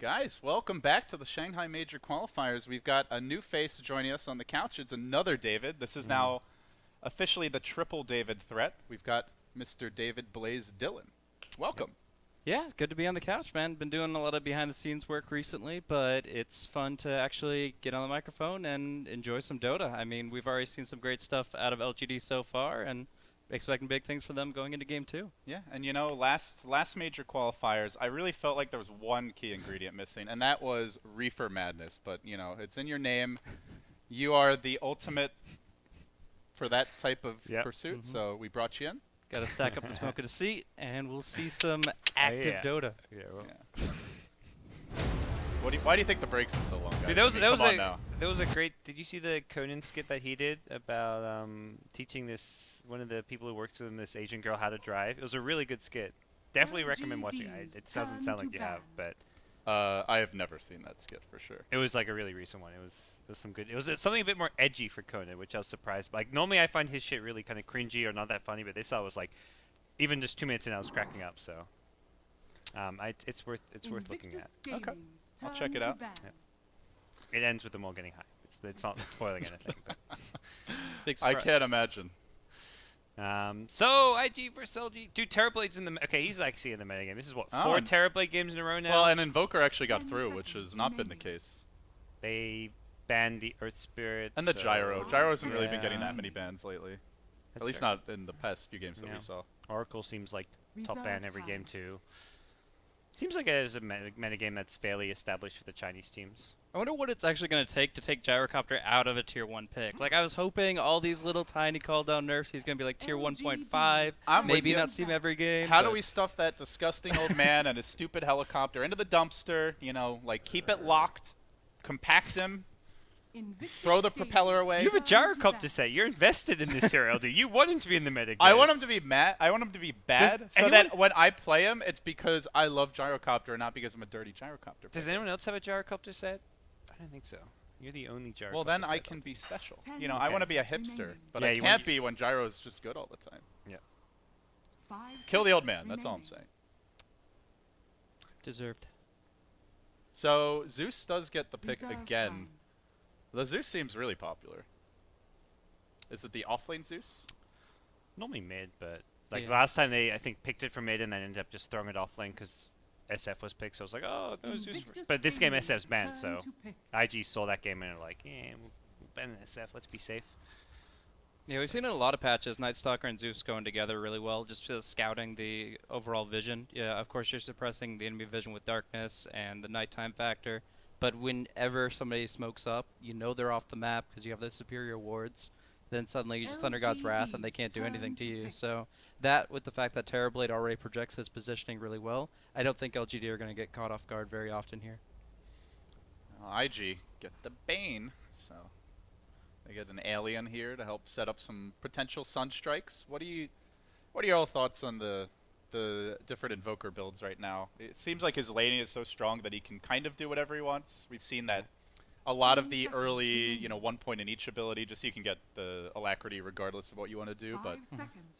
Guys, welcome back to the Shanghai Major Qualifiers. We've got a new face joining us on the couch. It's another David. This is now officially the triple David threat. We've got Mr. David Blaze Dillon. Welcome. Yeah, good to be on the couch, man. Been doing a lot of behind-the-scenes work recently, but it's fun to actually get on the microphone and enjoy some Dota. I mean, we've already seen some great stuff out of LGD so far, and expecting big things for them going into Game 2. Yeah, and you know, last Major Qualifiers, I really felt like there was one key ingredient missing, and that was Reefer Madness. But, you know, it's in your name. You are the ultimate for that type of pursuit, so we brought you in. Got to stack up the smoke at a seat, and we'll see some active Dota. Yeah, why do you think the breaks are so long, guys? Dude, that was a great. Did you see the Conan skit that he did about teaching one of the people who works with him, this Asian girl, how to drive? It was a really good skit. Definitely recommend watching it. It doesn't sound like you have, but I have never seen that skit for sure. it was like a really recent one. It was some good. It was something a bit more edgy for Conan, which I was surprised by. Like normally I find his shit really kind of cringy or not that funny, but this I was like, even just 2 minutes in, I was cracking up. So. It's worth looking at. Okay, I'll check it out. Yep. It ends with them all getting high. It's not spoiling anything. But. Big I surprise. can't imagine. So IG versus LG. Dude, Terrorblade's in the okay. He's actually in the metagame. This is what 4 Terrorblade games in a row now. Well, and Invoker actually got through, which has not been the case. They banned the Earth Spirits And the Gyro. Gyro hasn't really been getting that many bans lately. That's At least fair. not in the past few games that we saw. Oracle seems like top ban every game too. Seems like it is a metagame that's fairly established for the Chinese teams. I wonder what it's actually going to take Gyrocopter out of a Tier 1 pick. Like, I was hoping all these little tiny call-down nerfs, he's going to be like Tier 1.5, maybe not see him every game. How do we stuff that disgusting old man and his stupid helicopter into the dumpster, you know, like keep it locked, compact him, throw the propeller away? You have a Gyrocopter set. You're invested in this here, LD. You want him to be in the metagame. I want him to be mad. I want him to be bad, so that when I play him, it's because I love Gyrocopter and not because I'm a dirty Gyrocopter. Does anyone else have a Gyrocopter set? I don't think so. You're the only Gyrocopter. Well, then I can be special. You know, I want to be a hipster, but I can't be when Gyro's just good all the time. Yeah. Kill the old man. That's all I'm saying. Deserved. So Zeus does get the pick again. The Zeus seems really popular. Is it the offlane Zeus? Normally mid, but like last time they I think picked it for mid and then ended up just throwing it off lane because SF was picked. So I was like, oh, go Zeus first. But this game SF's banned, so IG saw that game and they're like, yeah, we'll ban SF. Let's be safe. Yeah, we've seen in a lot of patches, Night Stalker and Zeus going together really well, just scouting the overall vision. Yeah, of course you're suppressing the enemy vision with darkness and the nighttime factor. But whenever somebody smokes up, you know they're off the map because you have the superior wards. Then suddenly you just Thunder God's Wrath and they can't do anything to you. So that, with the fact that Terrorblade already projects his positioning really well, I don't think LGD are going to get caught off guard very often here. IG get the Bane, so they get an alien here to help set up some potential sun strikes. What are your all thoughts on the different Invoker builds right now? It seems like his laning is so strong that he can kind of do whatever he wants. We've seen that a lot of the early, you know, 1 point in each ability, just so you can get the alacrity regardless of what you want to do. But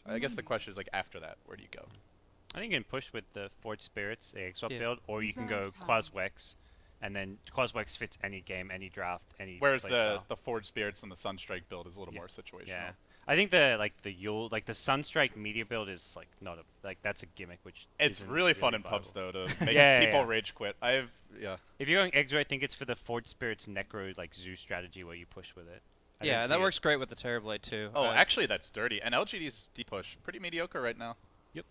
I guess the question is, like, after that, where do you go? I think you can push with the Forged Spirits, the swap build, or you can go Quaswex, and then Quaswex fits any game, any draft, any. Whereas the Forged Spirits and the Sunstrike build is a little more situational. Yeah. I think the the Sunstrike media build is like not a that's a gimmick which it's really fun in pubs though to make people rage quit. If you're going Exo, I think it's for the Forged Spirits Necro like Zoo strategy where you push with it. Yeah, that works great with the Terrorblade too. Oh, actually that's dirty. And LGD's deep push pretty mediocre right now. Yep.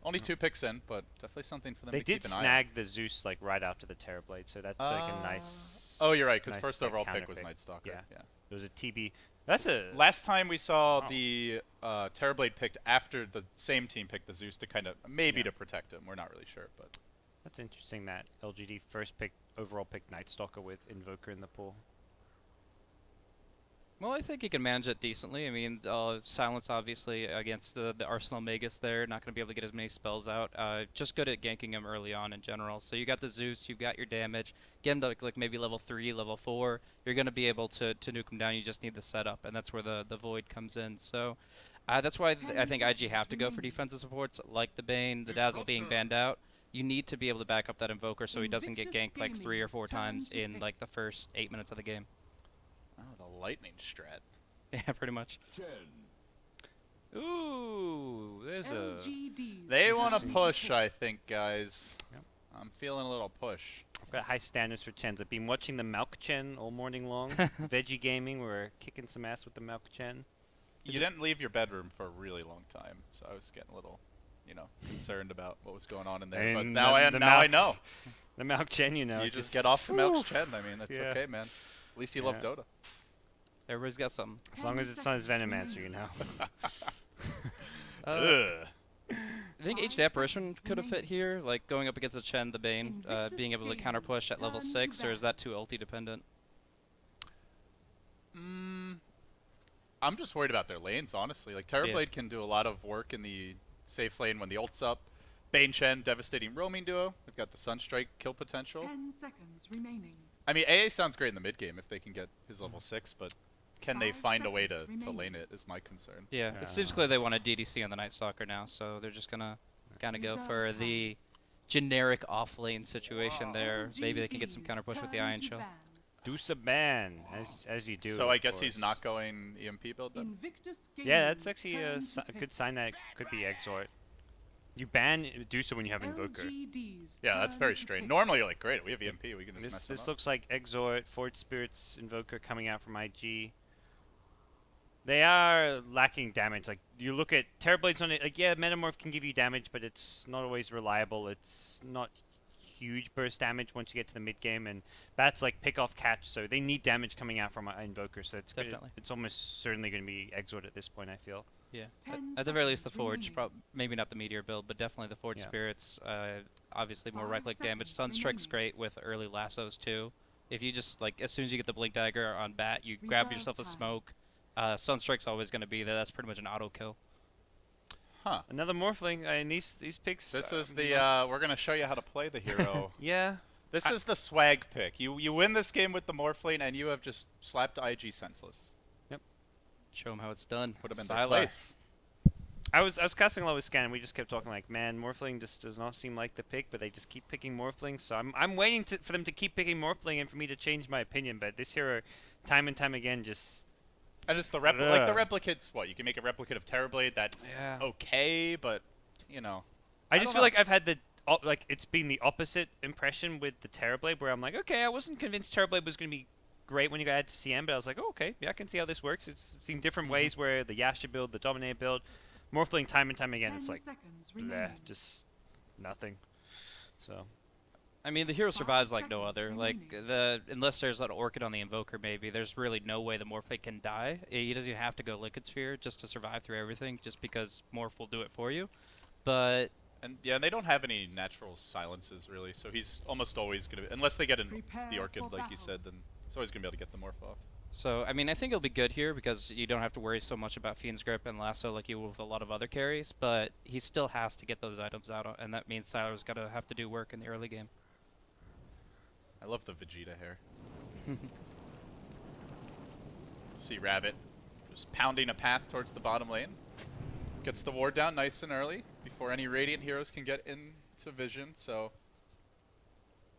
Only 2 picks in, but definitely something for them to keep an eye on. They did snag the Zeus like right after the Terrorblade, so that's like a nice. Oh, you're right, because nice, first overall pick was Night Stalker. Yeah. It was a TB. Last time we saw the Terrorblade picked after the same team picked the Zeus to kind of to protect him. We're not really sure, but that's interesting that LGD overall picked Night Stalker with Invoker in the pool. Well, I think he can manage it decently. I mean, Silence obviously against the Arsenal Magus there, not going to be able to get as many spells out. Just good at ganking him early on in general. So you got the Zeus, you've got your damage. Get him to like maybe level 3, level 4. You're going to be able to nuke him down. You just need the setup, and that's where the Void comes in. So that's why I think IG have to go for defensive supports like the Bane, the Dazzle being banned out. you need to be able to back up that Invoker so he doesn't get Invictus ganked like 3 or 4 Gaming's turn times to in pick. like the first 8 minutes of the game. Oh, the lightning strat. Yeah, pretty much. Ooh, there's a. LGD's They want to turn push, pick. I think, guys. Yep. I'm feeling a little push. I've got high standards for Chens. I've been watching the Malk Chen all morning long. Veggie Gaming, we're kicking some ass with the Malk Chen. You didn't leave your bedroom for a really long time, so I was getting a little, concerned about what was going on in there. But And now I Malk- know. The Malk Chen, you know. You just get off to Melk's Chen. I mean, that's Yeah. okay, man. At least you love Yeah. Dota. Everybody's got something. As long as it's not his Venomancer, you know. Ugh. I think 5 HD Apparition seconds could have fit remaining. here, like going up against a Chen, the Bane, being able to counter push at level Turn to 6, or is battle. that too ulti dependent? I'm just worried about their lanes, honestly. Like, Terrorblade can do a lot of work in the safe lane when the ult's up. Bane Chen, devastating roaming duo. They've got the Sunstrike kill potential. 10 seconds remaining. I mean, AA sounds great in the mid game if they can get his level 6, but can they 5 find a way to seconds remaining. lane it is my concern. Yeah, it seems clear they want a DDC on the Night Stalker now, so they're just gonna kind of go Reserve for time. the generic off lane situation there. Maybe they can get some LGD's counter push with the turn Iron to Shell. ban. Do some ban, as you do. So I of guess he's course. not going EMP build then? Invictus Yeah, that's Gaming's actually turn a to good pick. sign that it could be Exort. You ban do so when you have Invoker. LGD's Yeah, that's turn very to strange. pick. Normally you're like, great, we have EMP, we can just mess This them up. looks like Exort, Forge Spirits, Invoker coming out from IG. They are lacking damage. Like, you look at Terrorblade's on it, like, yeah, Metamorph can give you damage, but it's not always reliable. It's not huge burst damage once you get to the mid game, and Bat's like pick off catch, so they need damage coming out from an Invoker, so it's Definitely. it's almost certainly going to be Exort at this point, I feel. Yeah, 10 at the very least the seconds Forge, remaining. maybe not the Meteor build, but definitely the Forge Yeah. Spirits. Obviously more 5 right click damage. seconds Sunstrike's remaining. great with early lassos too. If you just like as soon as you get the Blink Dagger on Bat, you grab Reserve yourself a time. smoke. Sunstrike's always going to be there. That's pretty much an auto kill. Huh. Another Morphling, and these picks. This is you the, know- we're going to show you how to play the hero. Yeah. This is the swag pick. You win this game with the Morphling, and you have just slapped IG senseless. Show them how it's done. Put him in their Sylar. place. I was casting a lot with Scan, and we just kept talking like, man, Morphling just does not seem like the pick, but they just keep picking Morphling. So I'm waiting for them to keep picking Morphling and for me to change my opinion. But this hero, time and time again, just And it's the like the Ugh. replicates. What you can make a replicate of Terrorblade. That's Yeah. okay, but I I just don't feel know. like I've had the like it's been the opposite impression with the Terrorblade, where I'm like, okay, I wasn't convinced Terrorblade was going to be great when you got added to CM, but I was like, oh, okay, yeah, I can see how this works. It's seen different ways where the Yasha build, the Dominator build, Morphling time and time again, 10 it's like, seconds bleh, remaining. just nothing. So. I mean, the hero 5 survives like no seconds other. Like remaining. unless there's an Orchid on the Invoker, maybe there's really no way the Morphle can die. He doesn't even have to go Liquid Sphere just to survive through everything, just because Morph will do it for you. But And they don't have any natural silences really, so he's almost always gonna be, unless they get Prepare the Orchid for like you battle. said, then he's always gonna be able to get the Morph off. so I mean, I think it'll be good here because you don't have to worry so much about Fiend's Grip and Lasso like you will with a lot of other carries. But he still has to get those items out, and that means Sylar's got to have to do work in the early game. I love the Vegeta hair. See Rabbit just pounding a path towards the bottom lane. Gets the ward down nice and early before any Radiant heroes can get into vision, so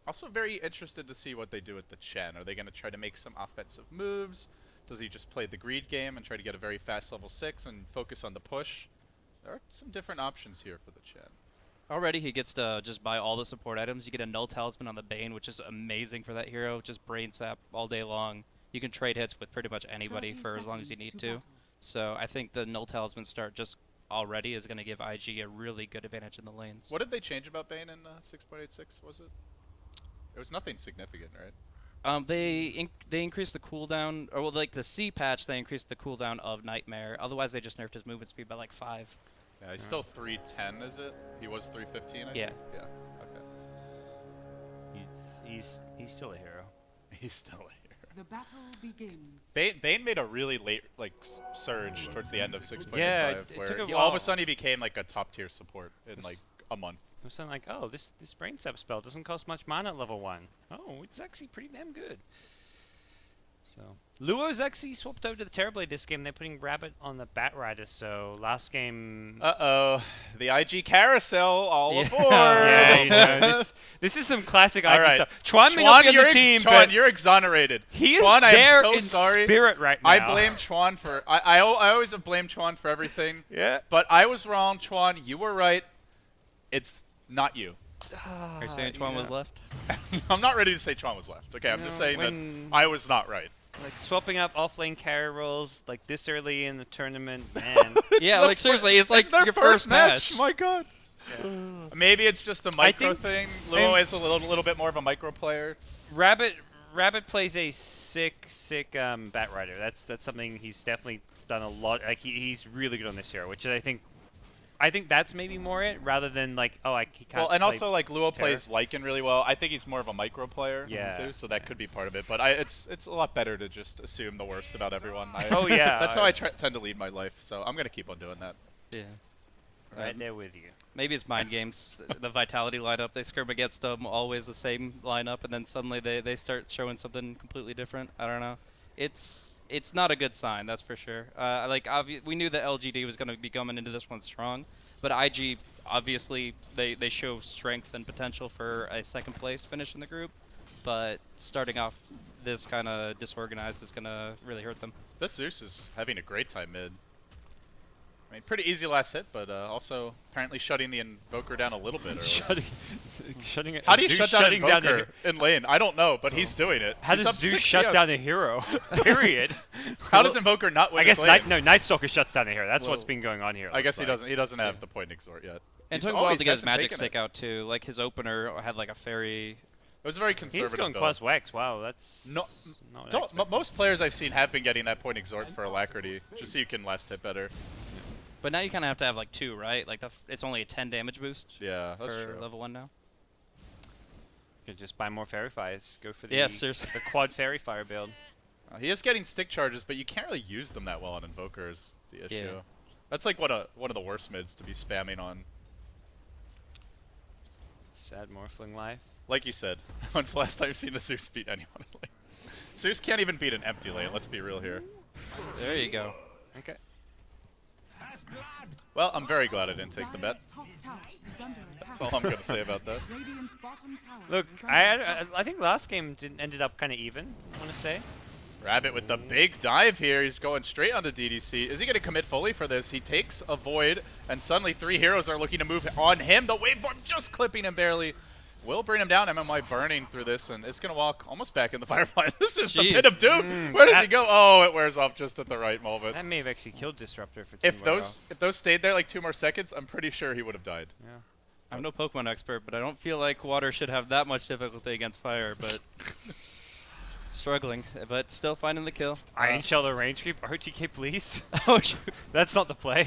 also very interested to see what they do with the Chen. Are they going to try to make some offensive moves? Does he just play the greed game and try to get a very fast level 6 and focus on the push? There are some different options here for the Chen. Already he gets to just buy all the support items. You get a Null Talisman on the Bane, which is amazing for that hero. Just brain sap all day long. You can trade hits with pretty much anybody 30 for as long as you seconds need to to. battle. So I think the Null Talisman start just already is going to give IG a really good advantage in the lanes. What did they change about Bane in 6.86, was it? It was nothing significant, right? They increased the cooldown, or well, like the C patch, they increased the cooldown of Nightmare. Otherwise, they just nerfed his movement speed by like 5. Yeah, he's still 310, is it? He was 315, I Yeah. think? Yeah. Okay. He's still a hero. He's still here. The battle begins. Bane made a really late surge towards the end of 6.85, Yeah, it took where a all of while. a sudden he became like a top tier support in like a month. It was something like, oh, this brain sap spell doesn't cost much mana at level 1. Oh, it's actually pretty damn good. So Luo's actually swapped over to the Terrorblade this game. They're putting Rabbit on the Batrider. So last game. Uh-oh. The IG carousel all Yeah. aboard. Yeah, you know, this is some classic All IG right. stuff. Chuan may not be on the team, Chuan, but you're exonerated. he is Chuan, I there am so in sorry. spirit right now. I blame Chuan for... I always have blamed Chuan for everything. Yeah. But I was wrong, Chuan. You were right. It's not you. Are you saying Chuan was left? I'm not ready to say Chuan was left. Okay, I'm just saying that I was not right. Like swapping up offlane carry roles like this early in the tournament, man. Yeah, like seriously, it's like their your first match. My God. Yeah. Maybe it's just a micro think- thing. Luo is a little bit more of a micro player. Rabbit plays a sick Batrider. That's something he's definitely done a lot. Like he's really good on this hero, which I think that's maybe more it rather than like he can't. Well, and play also like Luo Terror. plays Lycan really well. I think he's more of a micro player too, so that could be part of it. But it's a lot better to just assume the worst about everyone. Oh, yeah. That's how I tend to lead my life. So I'm gonna keep on doing that. Yeah. right there with you. Maybe it's mind games. The Vitality lineup, they scrim against them, always the same lineup, and then suddenly they start showing something completely different. I don't know. It's not a good sign, that's for sure. We knew that LGD was going to be coming into this one strong, but IG obviously they show strength and potential for a second place finish in the group, but starting off this kind of disorganized is going to really hurt them. This Zeus is having a great time mid. I mean, pretty easy last hit, but also apparently shutting the Invoker down a little bit early. shutting it. How do you Zeus shut down shutting down Invoker in lane? I don't know, but he's doing it. How He's does up Zeus 6 shut CS. down a hero? Period. How does Invoker not win I guess his lane? Night Stalker shuts down a hero. That's what's Whoa. been going on here. I guess he looks doesn't. He doesn't have the point exort yet. And it He's took a while always to get his hasn't magic taken stick it. out too. Like his opener had like a fairy. It was a very He's conservative going build. Quas Wex. Wow, that's No, not what I Don't, expected. most players I've seen have been getting that point exort for Alacrity, just so you can last hit better. But now you kind of have to have like 2, right? Like it's only a 10 damage boost Yeah, that's for true. level 1 now. You could just buy more Fairy Fires. Go for the Yeah, seriously. the quad Fairy Fire build. He is getting stick charges, but you can't really use them that well on Invokers. The issue. Yeah. That's like one of the worst mids to be spamming on. Sad Morphling life. Like you said, when's the last time you've seen a Zeus beat anyone in lane? Zeus can't even beat an empty lane. Let's be real here. There you go. Okay. Well, I'm very glad I didn't take the bet. Dire's top tower is under attack. That's all I'm gonna say about that. Radiant's bottom tower Look, is under attack. I think last game ended up kind of even. I want to say. Rabbit with the big dive here. He's going straight onto DDC. Is he going to commit fully for this? He takes a Void, and suddenly 3 heroes are looking to move on him. The wave bomb just clipping him barely. Will bring him down. MMY burning through this, and it's going to walk almost back in the Firefly. This is the Jeez. pit of doom. Where does he go? Oh, it wears off just at the right moment. That may have actually killed Disruptor for If Team those stayed there like 2 more seconds, I'm pretty sure he would have died. Yeah. I'm no Pokemon expert, but I don't feel like water should have that much difficulty against fire, but struggling, but still finding the kill. Iron Shell or range creep. RTK, please. Oh, shoot. That's not the play.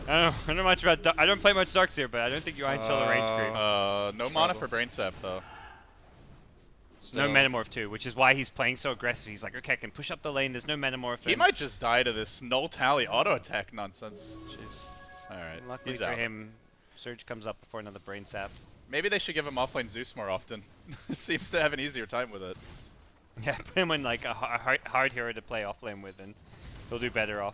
I don't know much about. I don't play much Darkseer, but I don't think you Iron Shell or range creep. No mana for Brain Sap, though. No Metamorph too, which is why he's playing so aggressive. He's like, okay, I can push up the lane. There's no Metamorph. He might just die to this null tally auto attack nonsense. Jeez. Alright, Luckily he's for out. him, Surge comes up before another Brain Sap. Maybe they should give him offlane Zeus more often. Seems to have an easier time with it. Yeah, put him in like a hard hero to play offlane with, and he'll do better off.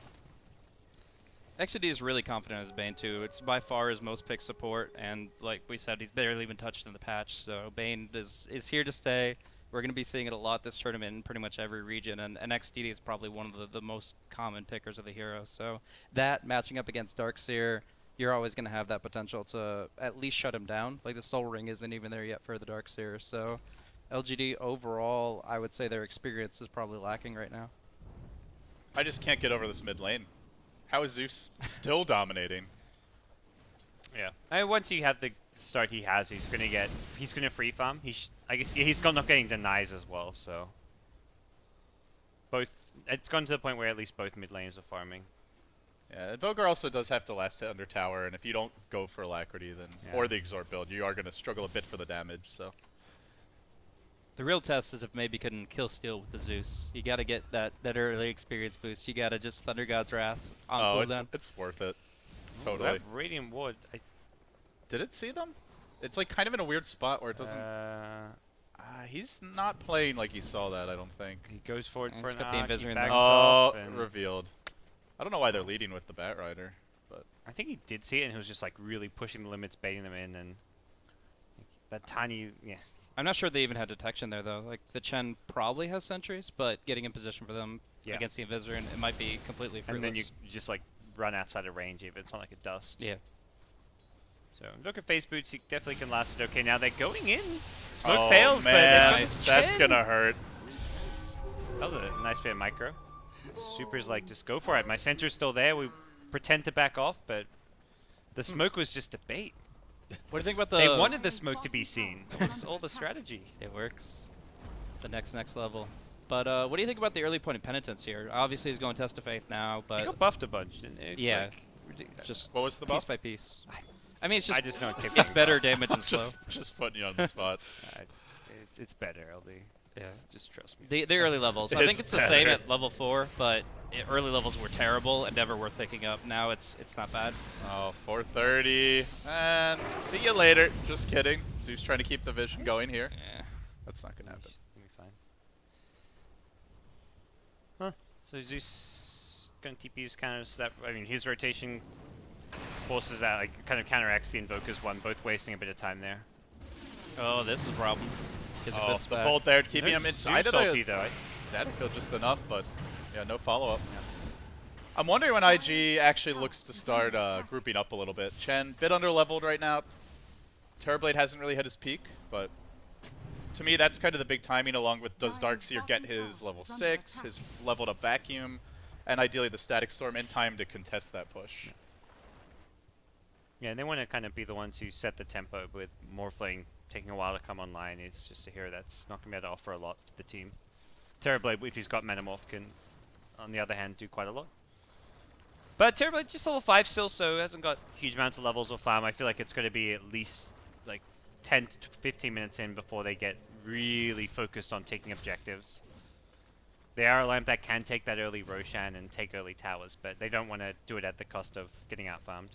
XD is really confident in his Bane too. It's by far his most picked support, and like we said, he's barely even touched in the patch. So Bane is here to stay. We're going to be seeing it a lot this tournament in pretty much every region, and XD is probably one of the most common pickers of the hero. So that matching up against Darkseer, you're always going to have that potential to at least shut him down. Like the Soul Ring isn't even there yet for the Darkseer. So LGD overall, I would say their experience is probably lacking right now. I just can't get over this mid lane. How is Zeus still dominating? Yeah. I mean, once you have the start he has, he's gonna free farm. I guess he's not getting denies as well. So it's gone to the point where at least both mid lanes are farming. Yeah, Invoker also does have to last hit under tower, and if you don't go for Alacrity, then Yeah. or the exort build, you are going to struggle a bit for the damage. So The real test is if maybe couldn't kill steal with the Zeus. You got to get that early experience boost. You got to just Thunder God's Wrath on cooldown. it's worth it. Ooh, Totally. that Radiant Ward. Did it see them? It's like kind of in a weird spot where it doesn't. I He's not playing like he saw that, I don't think. He goes forward And for he's an got the arc, he Invisor in backs there. off, Oh, and revealed. I don't know why they're leading with the Bat Rider, but I think he did see it, and he was just like really pushing the limits, baiting them in, and that tiny, yeah. I'm not sure they even had detection there though. Like the Chen probably has sentries, but getting in position for them Yeah. against the Invisor, and it might be completely fruitless. And then you just like run outside of range even. It's not like a dust. Yeah. So look at Phase Boots, he definitely can last it okay. Now they're going in. Smoke oh, fails, man, but Nice. that's gonna hurt. that was a nice bit of micro. Super's like, just go for it. My center's still there. We pretend to back off, but the smoke was just a bait. What do you think about the? They wanted the smoke to be seen. It's all the strategy. It works. The next level. But what do you think about the early point of penitence here? Obviously, he's going test of faith now, He but got buffed a bunch, didn't he? It's yeah, like just What was the piece buff? by piece. I mean, it's just I just know it kept it's going. better damage and slow. just putting you on the spot. It's better, LD. Yeah. Just trust me. The early levels. I think It's it's the same better. at level 4, but early levels were terrible and never worth picking up. Now it's not bad. Oh, 430. And see you later. Just kidding. Zeus trying to keep the vision going here. Yeah. That's not gonna happen. It'll be fine. Huh. So Zeus gonna TP's kind of step. I mean, his rotation forces out, like, kind of counteracts the Invoker's one, both wasting a bit of time there. Oh, this is a problem. Gets Oh, bits the back. bolt there, keeping No him inside Zeus of ulti, the... though. That feel just enough, but yeah, no follow-up. I'm wondering when IG actually looks to start grouping up a little bit. Chen, bit under-leveled right now. Terrorblade hasn't really hit his peak, but to me that's kind of the big timing, along with does Darkseer get his level 6, his leveled up Vacuum, and ideally the Static Storm in time to contest that push. Yeah, and they want to kind of be the ones who set the tempo with Morphling taking a while to come online. It's just a hero that's not going to be able to offer a lot to the team. Terrorblade, if he's got Metamorph, can, on the other hand, do quite a lot. But Terrorblade just level 5 still, so hasn't got huge amounts of levels or farm. I feel like it's going to be at least like 10 to 15 minutes in before they get really focused on taking objectives. They are a lamp that can take that early Roshan and take early towers, but they don't want to do it at the cost of getting out-farmed.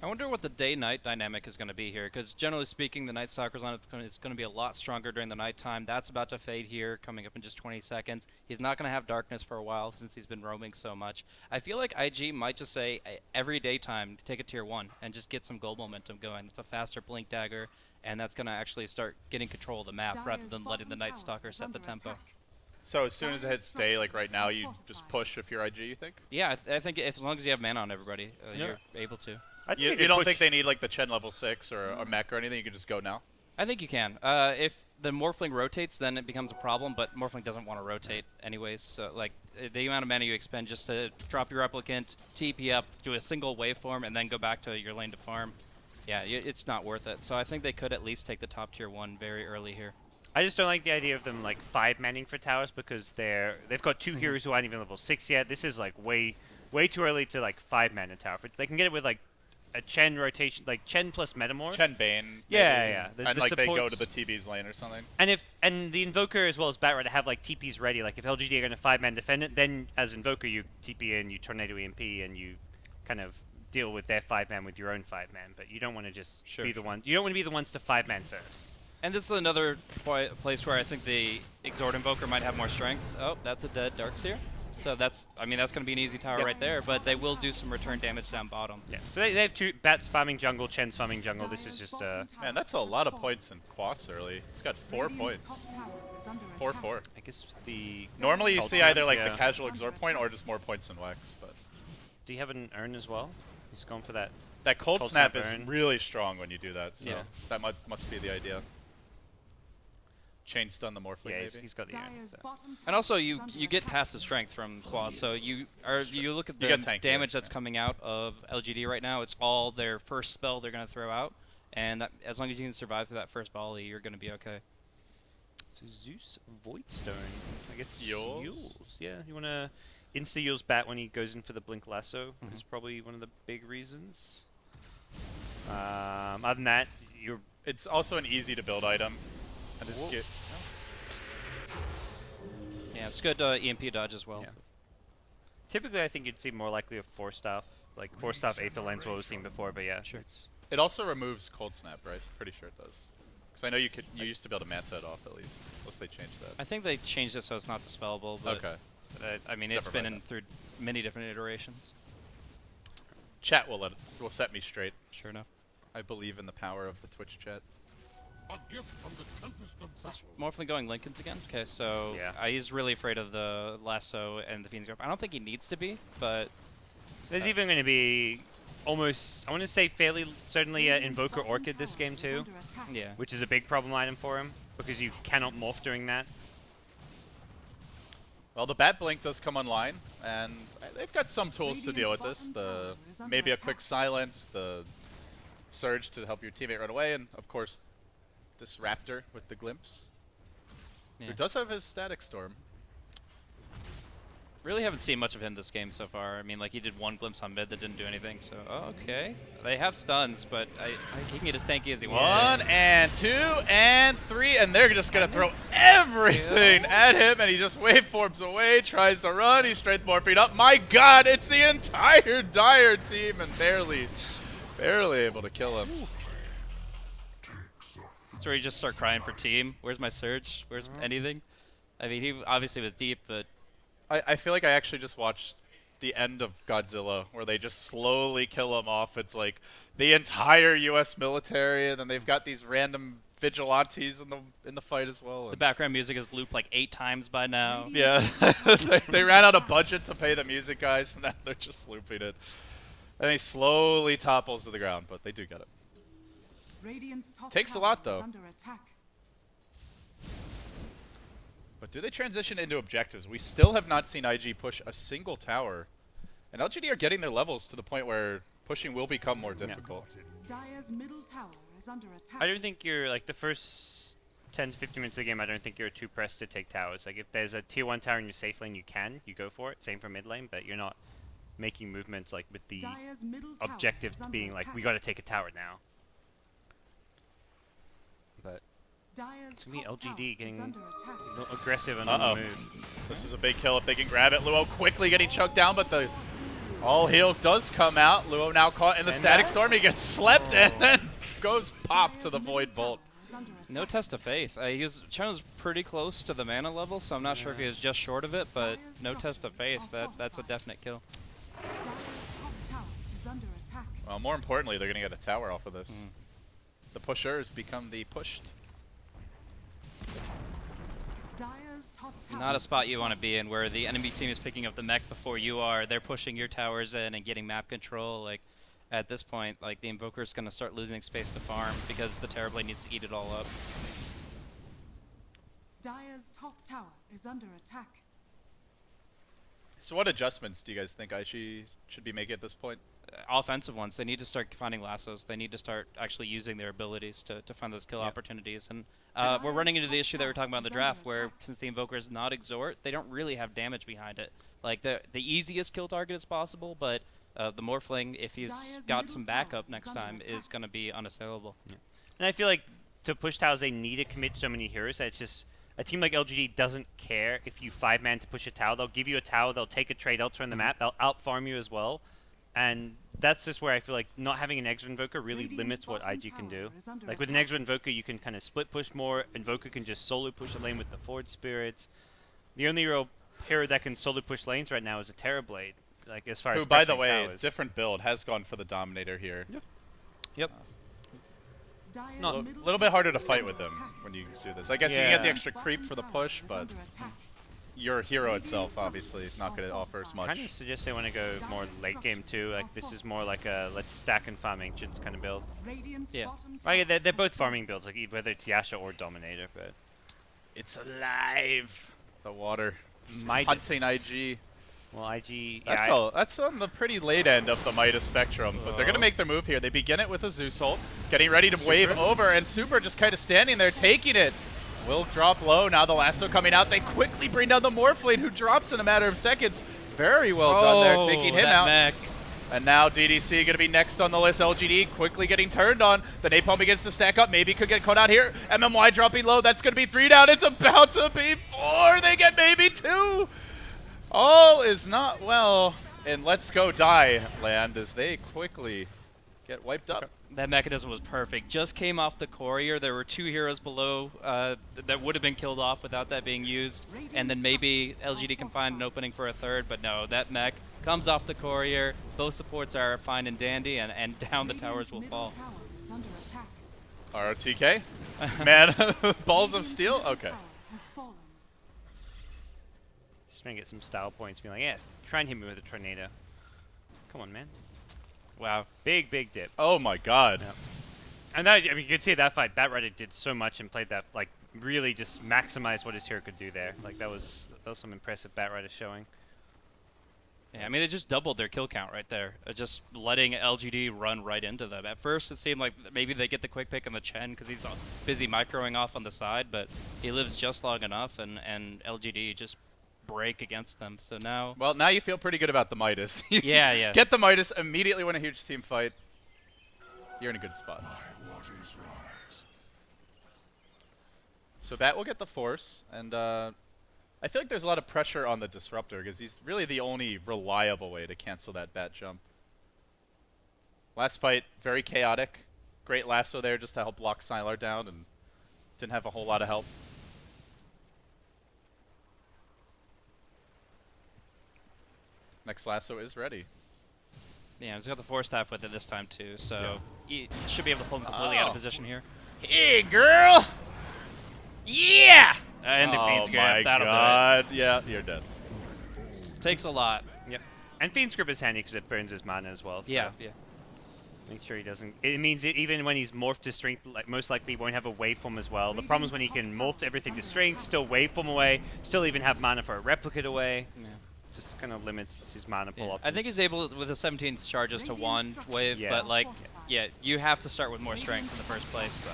I wonder what the day-night dynamic is going to be here, because generally speaking, the Night Stalker's lineup is going to be a lot stronger during the nighttime. That's about to fade here, coming up in just 20 seconds. He's not going to have darkness for a while since he's been roaming so much. I feel like IG might just say every daytime, take a tier 1 and just get some gold momentum going. It's a faster blink dagger, and that's going to actually start getting control of the map rather than letting the Night Stalker set the tempo. So as soon as it hits day, like right now, you just push if you're IG, you think? Yeah, I think if, as long as you have mana on everybody, you're able to. I think You, they you could don't push- think they need like the Chen level 6 or a mech or anything? You can just go now? I think you can. If the Morphling rotates, then it becomes a problem, but Morphling doesn't want to rotate anyways. So, like, the amount of mana you expend just to drop your Replicant, TP up, do a single waveform, and then go back to your lane to farm, yeah, it's not worth it. So I think they could at least take the top tier 1 very early here. I just don't like the idea of them like 5-manning for towers because they've got 2 heroes who aren't even level 6 yet. This is like way too early to like 5-man a tower. They can get it with like a Chen rotation, like Chen plus Metamorph. Chen Bane. Yeah, maybe. yeah. And The like they go supports- to the TB's lane or something. And the Invoker as well as Batrider have like TPs ready. Like if LGD are going to 5-man defend it, then as Invoker you TP in, you Tornado EMP, and you kind of deal with their 5-man with your own 5-man. But you don't want to just be the one. You don't want to be the ones to 5-man first. And this is another place where I think the Exhort Invoker might have more strength. Oh, that's a dead Darkseer. So that's going to be an easy tower right there, but they will do some return damage down bottom. Yeah. So they have 2 Bats farming jungle, Chen's farming jungle. This is just Man, that's a lot of points in Quas early. He's got 4 points. 4-4. I guess the Normally you Cult see either Snap, like yeah. the casual exhort point or just more points in Wex, but Do you have an urn as well? He's gone for that. that cold Cold snap Snap is burn. really strong when you do that, so Yeah. that must be the idea. Chain stun the Morphling Yeah, maybe. he's got the urn. So. And also, you get passive strength from Quas, so you look at You the get tank damage here, that's coming out of LGD right now. It's all their first spell they're going to throw out, and as long as you can survive through that first volley, you're going to be okay. So Zeus Voidstone. I guess Yules? Yules. Yeah, you want to insta Yules bat when he goes in for the Blink Lasso is probably one of the big reasons. Other than that, you're It's also an easy to build item. And just Whoa. get Yeah, it's good EMP dodge as well. Yeah. typically I think you'd see more likely a 4-staff, like 4-staff Aether Lens, what we've seen before. But yeah, Sure. it's- it also removes cold snap, right? Pretty sure it does. Because I know you used to be able to Manta it off at least. Unless they changed that. I think they changed it so it's not dispellable, but Okay. I mean, it's Never been mind in through many different iterations. Chat will set me straight. Sure enough. I believe in the power of the Twitch chat. A gift from the tempest of Is this battle. Morphling going Lincolns again? Okay, so Yeah. he's really afraid of the lasso and the Phoenix Grip. I don't think he needs to be, but There's even going to be almost, I want to say fairly certainly Invoker Orchid this game too, yeah. which is a big problem item for him because you cannot morph during that. Well, the Bat Blink does come online, and they've got some tools to deal with this. The maybe a quick silence, the surge to help your teammate run away, and of course, this Raptor with the glimpse, Yeah. who does have his Static Storm. Really haven't seen much of him this game so far. I mean, like, he did one glimpse on mid that didn't do anything, so okay. They have stuns, but he can get as tanky as he wants. 1 and 2 and 3, and they're just gonna throw everything at him, and he just waveforms away, tries to run, he's strength morphing up. My God, it's the entire Dire team, and barely able to kill him. That's where you just start crying for team. Where's my surge? Where's anything? I mean, he obviously was deep, but I feel like I actually just watched the end of Godzilla, where they just slowly kill him off. It's like the entire U.S. military, and then they've got these random vigilantes in the fight as well. the and- background music is looped like 8 times by now. Yeah, they ran out of budget to pay the music guys, and now they're just looping it. And he slowly topples to the ground, but they do get it. Radiant's top Takes a tower lot, is though. under attack. But do they transition into objectives? We still have not seen IG push a single tower. And LGD are getting their levels to the point where pushing will become more difficult. Dire's middle tower is under attack. I don't think you're, like, the first 10 to 15 minutes of the game, I don't think you're too pressed to take towers. Like, if there's a tier 1 tower in your safe lane, you go for it. Same for mid lane, but you're not making movements, like, with the Dire's middle tower objective is under being, like, attack. we got to take a tower now. But Dire's to me, top LGD tower is getting under attack. a little aggressive and Uh-oh. on the move. This is a big kill if they can grab it. Luo quickly getting choked down, but the all heal does come out. Luo now caught in the Send Static that? Storm. He gets slept and then goes pop to Dire's the middle Void Bolt. tower is under No attack. test of faith. Chen was pretty close to the mana level, so I'm not sure if he was just short of it, but no test of faith. That's a definite kill. Dire's top tower is under attack. Well, more importantly, they're going to get a tower off of this. The pushers become the pushed. Dire's top tower Not a spot is you want to be in where the enemy team is picking up the mech before you are. They're pushing your towers in and getting map control. Like, at this point, like, the Invoker's going to start losing space to farm because the Terrorblade needs to eat it all up. Dire's top tower is under attack. So what adjustments do you guys think IG should be making at this point? Offensive ones, they need to start finding lassos. They need to start actually using their abilities to find those kill opportunities. And we're running into the issue that we were talking about in the draft, where since the Invoker is not Exhort, they don't really have damage behind it. Like, the easiest kill target is possible, but the Morphling, if he's Dire's got middle some tower backup is next under time, is attack. going to be unassailable. And I feel like to push towers, they need to commit so many heroes that it's just a team like LGD doesn't care if you 5-man to push a tower. They'll give you a tower, they'll take a trade, they'll turn the map, they'll out-farm you as well. And that's just where I feel like not having an Extra Invoker really Radiant's limits what bottom IG can tower do. is under Like with an attack. Extra Invoker, you can kind of split push more. Invoker can just solo push a lane with the Forward Spirits. The only real hero that can solo push lanes right now is a Terrorblade. Like as far as Who, by the pressuring way, towers. different build, has gone for the Dominator here. Yep. Dire's A middle little bit tower harder to is fight under with them attack. when you do this. I guess you can get the Yeah. extra creep for the Bottom tower push, is but under attack. your hero itself obviously is not going to offer as much. Kind of suggest they want to go more late game too. Like this is more like a let's stack and farm ancients kind of build. Radiant's Yeah. bottom tower Like they're is both under farming builds, like whether it's Yasha or Dominator. But It's alive. The water. Midas. Hunting IG. Well, IG. That's yeah, all. That's on the pretty late end of the Midas spectrum, but they're gonna make their move here. They begin it with a Zeus ult, getting ready to wave over, and Super just kind of standing there taking it. Will drop low. Now the lasso coming out. They quickly bring down the Morphling, who drops in a matter of seconds. Very well done there, taking him that out. mech. And now DDC going to be next on the list. LGD quickly getting turned on. The Napalm begins to stack up. Maybe could get caught out here. MMY dropping low. That's going to be 3 down. It's about to be 4. They get maybe 2. All is not well. And let's go die land as they quickly get wiped up. That mechanism was perfect. Just came off the courier. There were 2 heroes below that would have been killed off without that being used. And then maybe LGD can find an opening for a third, but no, that mech comes off the courier. Both supports are fine and dandy, and down the towers will fall. Tower is under attack. RTK? Man, balls of steel? Okay. Tower has fallen. Just trying to get some style points. Be like, yeah, try and hit me with a tornado. Come on, man. Wow, big dip. Oh my god. Yeah. And that, I mean, you could see that fight. Batrider did so much and played that, like, really just maximized what his hero could do there. Like, that was some impressive Batrider showing. Yeah, I mean, they just doubled their kill count right there. Just letting LGD run right into them. At first, it seemed like maybe they get the quick pick on the Chen because he's busy microing off on the side, but he lives just long enough, and LGD just break against them. So now... Well, now you feel pretty good about the Midas. Yeah, yeah. Get the Midas, immediately win a huge team fight. You're in a good spot. So Bat will get the Force, and I feel like there's a lot of pressure on the Disruptor because he's really the only reliable way to cancel that Bat jump. Last fight, very chaotic. Great lasso there just to help block Sylar down, and didn't have a whole lot of help. Next lasso is ready. Yeah, he's got the Force Staff with it this time too, so he should be able to pull him completely out of position here. Hey, girl! Yeah! And the Fiend's grab, that'll do it. Oh my god, yeah, you're dead. Takes a lot. Yep. And Fiend's Grip is handy because it burns his mana as well. So Yeah, yeah. make sure he doesn't... It means even when he's morphed to strength, like, most likely he won't have a waveform as well. The problem is when he can morph everything to strength, still waveform away, still even have mana for a replicate away. Yeah. Just kind of limits his mana pull up. I think he's able, with the 17 charges, to one wave, Yeah. but like, yeah, you have to start with more strength in the first place. So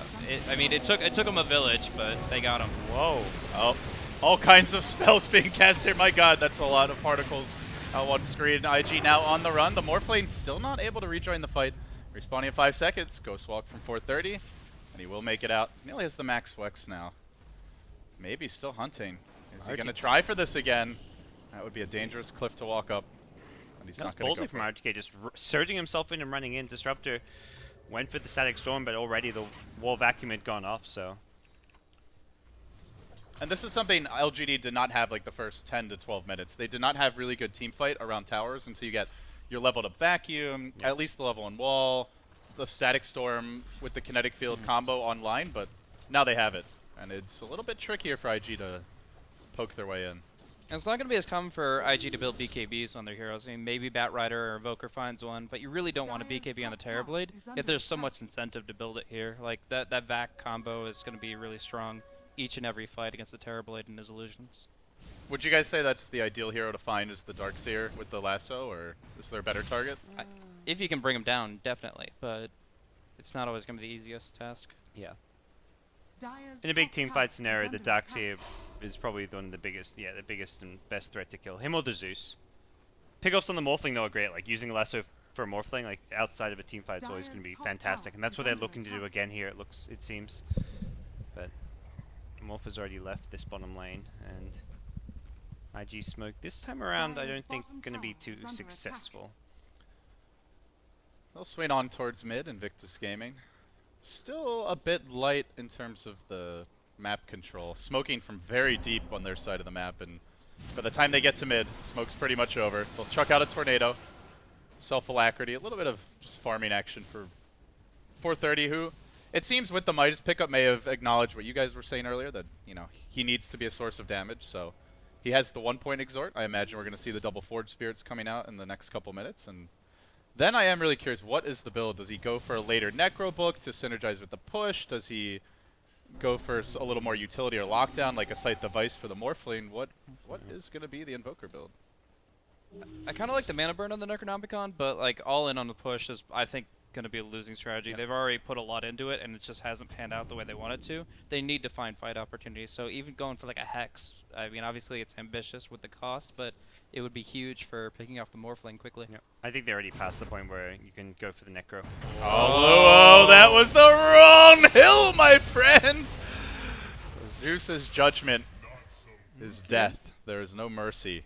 I mean, it took him a village, but they got him. Whoa. Oh, all kinds of spells being cast here. My god, that's a lot of particles on one screen. IG now on the run. The Morphlane still not able to rejoin the fight. Respawning in 5 seconds. Ghost Walk from 430, and he will make it out. He only has the max Wex now. Maybe still hunting. Is he going to try for this again? That would be a dangerous cliff to walk up. And he's not going to go ballsy from for it. RTK, just surging himself in and running in. Disruptor went for the Static Storm, but already the wall vacuum had gone off, so... And this is something LGD did not have like the first 10 to 12 minutes. They did not have really good team fight around towers, and so you get your leveled up vacuum, at least the level 1 wall, the Static Storm with the kinetic field combo online, but now they have it. And it's a little bit trickier for IG to poke their way in. And it's not going to be as common for IG to build BKBs on their heroes. I mean, maybe Batrider or Evoker finds one, but you really don't want a BKB on the Terrorblade. Yet there's so much incentive to build it here. Like, that VAC combo is going to be really strong each and every fight against the Terrorblade and his illusions. Would you guys say that's the ideal hero to find is the Darkseer with the lasso, or is there a better target? If you can bring him down, definitely, but it's not always going to be the easiest task. Yeah. Dire's In a big top team tower fight is scenario, the under attack. Darkseer is probably one of the biggest, the biggest and best threat to kill. Him or the Zeus. Pickoffs on the Morphling though are great, like using a lasso for a Morphling, like outside of a team fight is always going to be Dire's top fantastic, tower and that's is what they're under looking to do attack. again here, it seems. But Morph has already left this bottom lane, and IG Smoke this time around I Dire's don't think bottom going to be tower too is under attack. successful. They'll swing on towards mid, Invictus Gaming. Still a bit light in terms of the map control. Smoking from very deep on their side of the map, and by the time they get to mid, smoke's pretty much over. They'll chuck out a tornado. Self-alacrity, a little bit of just farming action for 430, who it seems with the Midas pickup may have acknowledged what you guys were saying earlier, that, you know, he needs to be a source of damage, so he has the 1-point exhort. I imagine we're going to see the double Forge Spirits coming out in the next couple minutes, and then I am really curious, what is the build? Does he go for a later Necro Book to synergize with the push? Does he go for a little more utility or lockdown, like a Scythe Device for the Morphling? What is going to be the Invoker build? I kind of like the mana burn on the Necronomicon, but like all in on the push is, I think, going to be a losing strategy. They've already put a lot into it, and it just hasn't panned out the way they want it to. They need to find fight opportunities. So even going for like a Hex, I mean, obviously it's ambitious with the cost, but it would be huge for picking off the Morphling quickly. Yeah. I think they already passed the point where you can go for the Necro. Oh, that was the wrong hill, my friend! Zeus's judgment is death. There is no mercy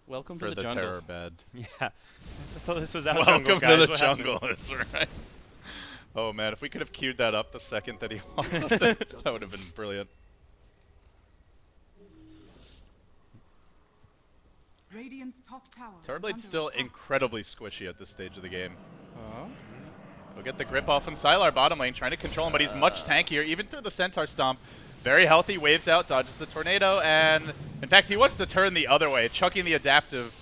Welcome for to the the jungle. terror bed. Yeah. I thought this was our Welcome jungle, to guys. the What jungle, happened? that's right. Oh man, if we could have queued that up the second that he lost, that would have been brilliant. Radiant's top tower. is Terrorblade's under still attack. incredibly squishy at this stage of the game. We'll get the grip off on Sylar bottom lane, trying to control him, but he's much tankier, even through the Centaur Stomp. Very healthy, waves out, dodges the Tornado, and in fact, he wants to turn the other way, chucking the Adaptive.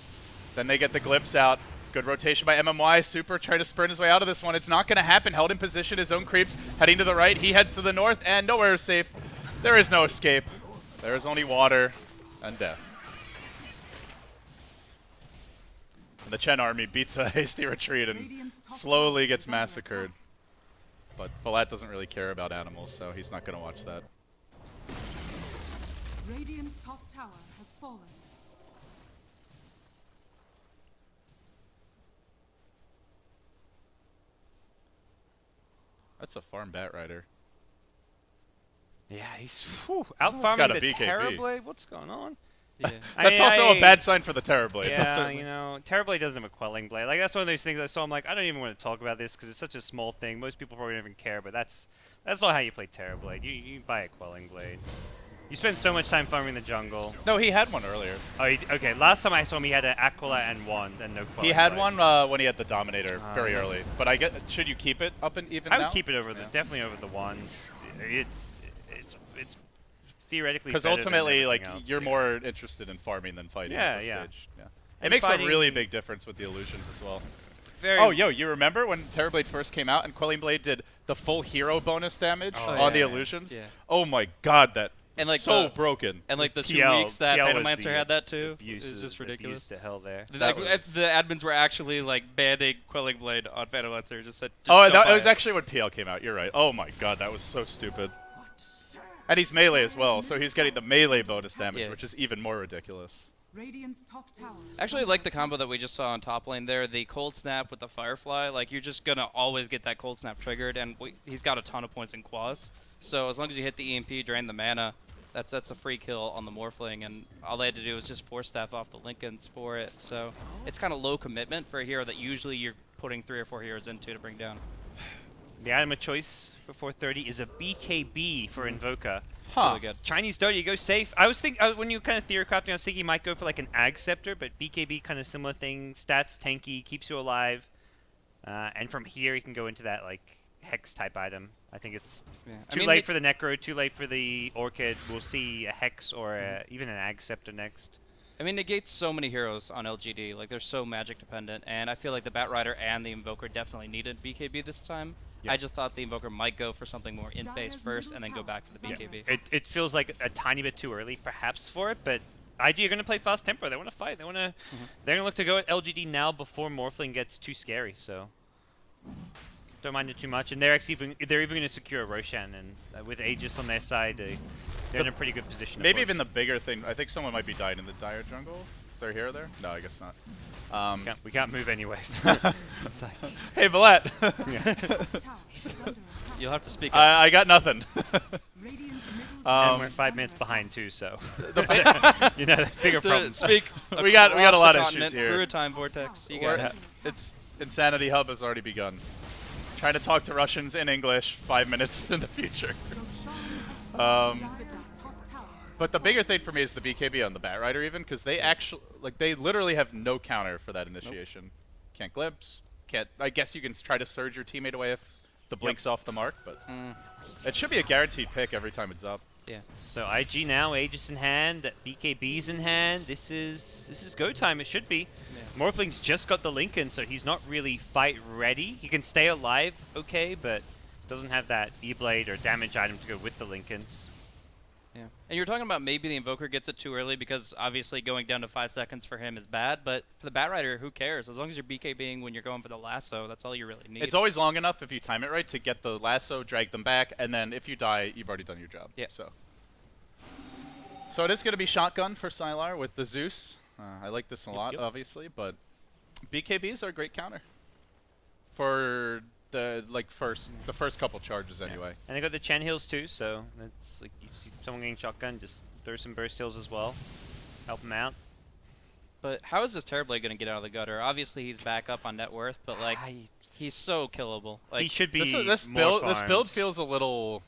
Then they get the Glimpse out. Good rotation by MMY. Super trying to sprint his way out of this one. It's not going to happen. Held in position, his own creeps heading to the right. He heads to the north, and nowhere is safe. There is no escape. There is only water and death. And the Chen army beats a hasty retreat and Radiant's top slowly tower gets is under massacred. attack. But Falat doesn't really care about animals, so he's not going to watch that. Radiant's top tower has fallen. That's a farm Bat Rider. Yeah, he's out got farming a the BKB. Terrorblade. What's going on? Yeah. That's also a bad sign for the Terrorblade. Yeah, certainly. you know, Terrorblade doesn't have a Quelling Blade. Like, that's one of those things I saw. I'm like, I don't even want to talk about this because it's such a small thing. Most people probably don't even care, but that's not how you play Terrorblade. You buy a Quelling Blade. You spend so much time farming the jungle. No, he had one earlier. Oh, okay. Last time I saw him, he had an Aquila and wand and no Quelling He had Blade. one when he had the Dominator very yes. early. But I get, should you keep it up and even I now? would keep it over the Yeah. definitely over the wand. It's theoretically Because better than ultimately, like, everything else, you're yeah. more interested in farming than fighting Yeah, at this yeah. stage. Yeah. It And makes a really fighting- big difference with the illusions as well. Very Oh, yo, you remember when Terrorblade first came out and Quelling Blade did the full hero bonus damage Oh, on the yeah. illusions? Yeah. Oh my god, that And, like, so the- broken. And like the 2 PL weeks that PL was Phantomancer the had that too, abuse it's just of- ridiculous. abuse to hell there. That Like, was- the admins were actually like banning Quelling Blade on Phantomancer. Just said. Just Oh, don't that buy was it. actually when PL came out. You're right. Oh my god, that was so stupid. And he's melee as well, so he's getting the melee bonus damage, Yeah. which is even more ridiculous. Radiant's top tower. is Actually, I under like the attack. combo that we just saw on top lane there. The cold snap with the Firefly. Like, you're just gonna always get that cold snap triggered, and he's got a ton of points in Quas. So as long as you hit the EMP, drain the mana, that's a free kill on the Morphling, and all they had to do was just force staff off the Lincolns for it. So it's kind of low commitment for a hero that usually you're putting 3 or 4 heroes into to bring down. The item of choice for 430 is a BKB for Invoker. Huh. Really good. Chinese Dota, you go safe. I was thinking when you kind of theory crafting, I was thinking you might go for like an Ag Scepter, but BKB kind of similar thing. Stats tanky, keeps you alive, and from here you can go into that like Hex type item. I think it's Yeah. too late for the Necro, too late for the Orchid. We'll see a Hex or even an Ag Scepter next. I mean, negates so many heroes on LGD. Like, they're so magic dependent, and I feel like the Bat Rider and the Invoker definitely needed BKB this time. Yeah. I just thought the Invoker might go for something more in-base first, and then go back for the Yeah. BKB. It feels like a tiny bit too early, perhaps, for it, but IG are going to play fast tempo. They want to fight. They want to. They're going to look to go at LGD now before Morphling gets too scary. So don't mind it too much. And they're even going to secure Roshan, and with Aegis on their side, they're in a pretty good position. to Maybe push. even the bigger thing, I think someone might be dying in the Dire jungle. Is there a hero there? No, I guess not. We can't move anyways. It's like, Hey, Valette. Top tower is under attack. You'll have to speak up. I got nothing. Radiant's middle and tower we're is 5 under minutes attack. behind too, so The you know, bigger To problems. speak We got a across lot the of continent issues here. Through a time vortex. You We're- got it. It's Insanity Hub has already begun. Trying to talk to Russians in English 5 minutes in the future. Roshan has Um, fallen. Davida's top tower But the bigger thing for me is the BKB on the Bat Rider even, because they actually, like, they literally have no counter for that initiation. Can't glimpse, can't, I guess you can try to surge your teammate away if the blink's off the mark, but it should be a guaranteed pick every time it's up. Yeah. So IG now, Aegis in hand, BKB's in hand. This is go time. It should be. Morphling's just got the Lincoln, so he's not really fight ready. He can stay alive, okay, but doesn't have that E-Blade or damage item to go with the Lincolns. Yeah. And you're talking about maybe the Invoker gets it too early because obviously going down to 5 seconds for him is bad, but for the Bat Rider, who cares? As long as you're BKBing when you're going for the lasso, that's all you really need. It's always long enough if you time it right to get the lasso, drag them back, and then if you die, you've already done your job. Yeah. So it is going to be shotgun for Sylar with the Zeus. I like this a lot, yep. obviously, but BKBs are a great counter for the first couple charges anyway. And they got the Chen heals too, so that's like you see someone getting shotgun, just throw some burst heals as well, help them out. But how is this Terrorblade going to get out of the gutter? Obviously, he's back up on net worth, but like he's so killable. Like he should be this more build farmed. feels a little.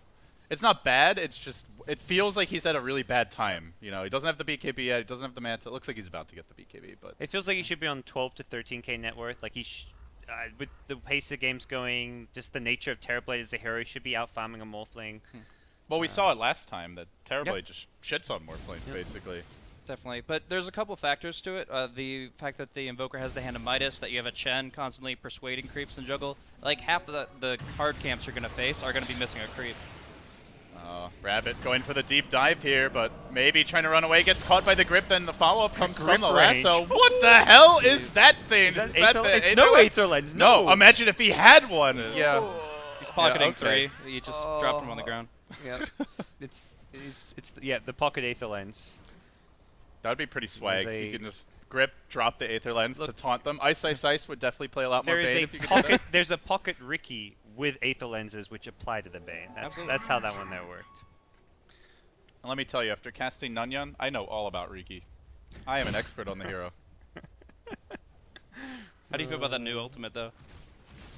It's not bad. It's just it feels like he's at a really bad time. You know, he doesn't have the BKB yet. He doesn't have the Manta. It looks like he's about to get the BKB, but It feels like he should be on 12 to 13k net worth. Like with the pace the game's going, just the nature of Terrorblade as a hero, he should be out farming a Morphling. well, we saw it last time that Terrorblade just shits on Morphling basically. Definitely, but there's a couple factors to it. The fact that the Invoker has the Hand of Midas, that you have a Chen constantly persuading creeps and juggle. Like half of the hard camps you're going to face are going to be missing a creep. Rabbit going for the deep dive here, but maybe trying to run away, gets caught by the grip, then the follow-up comes grip from the range. lasso. What the hell is that thing? Is that Is that Aether- the it's Aether no Lens? Aether Lens. No, imagine if he had one. Yeah. He's pocketing okay. 3. You just dropped him on the ground. Yeah. it's the pocket Aether Lens. That would be pretty swag. a- You can just grip, drop the Aether Lens to Look. taunt them. Ice would definitely play a lot more There is bait a if you could do pocket. that. There's a pocket Ricky with Aether Lenses which apply to the Bane. Absolutely. That's how that one there worked. And let me tell you, after casting Nunyan, I know all about Riki. I am an expert on the hero. How do you feel about that new ultimate, though?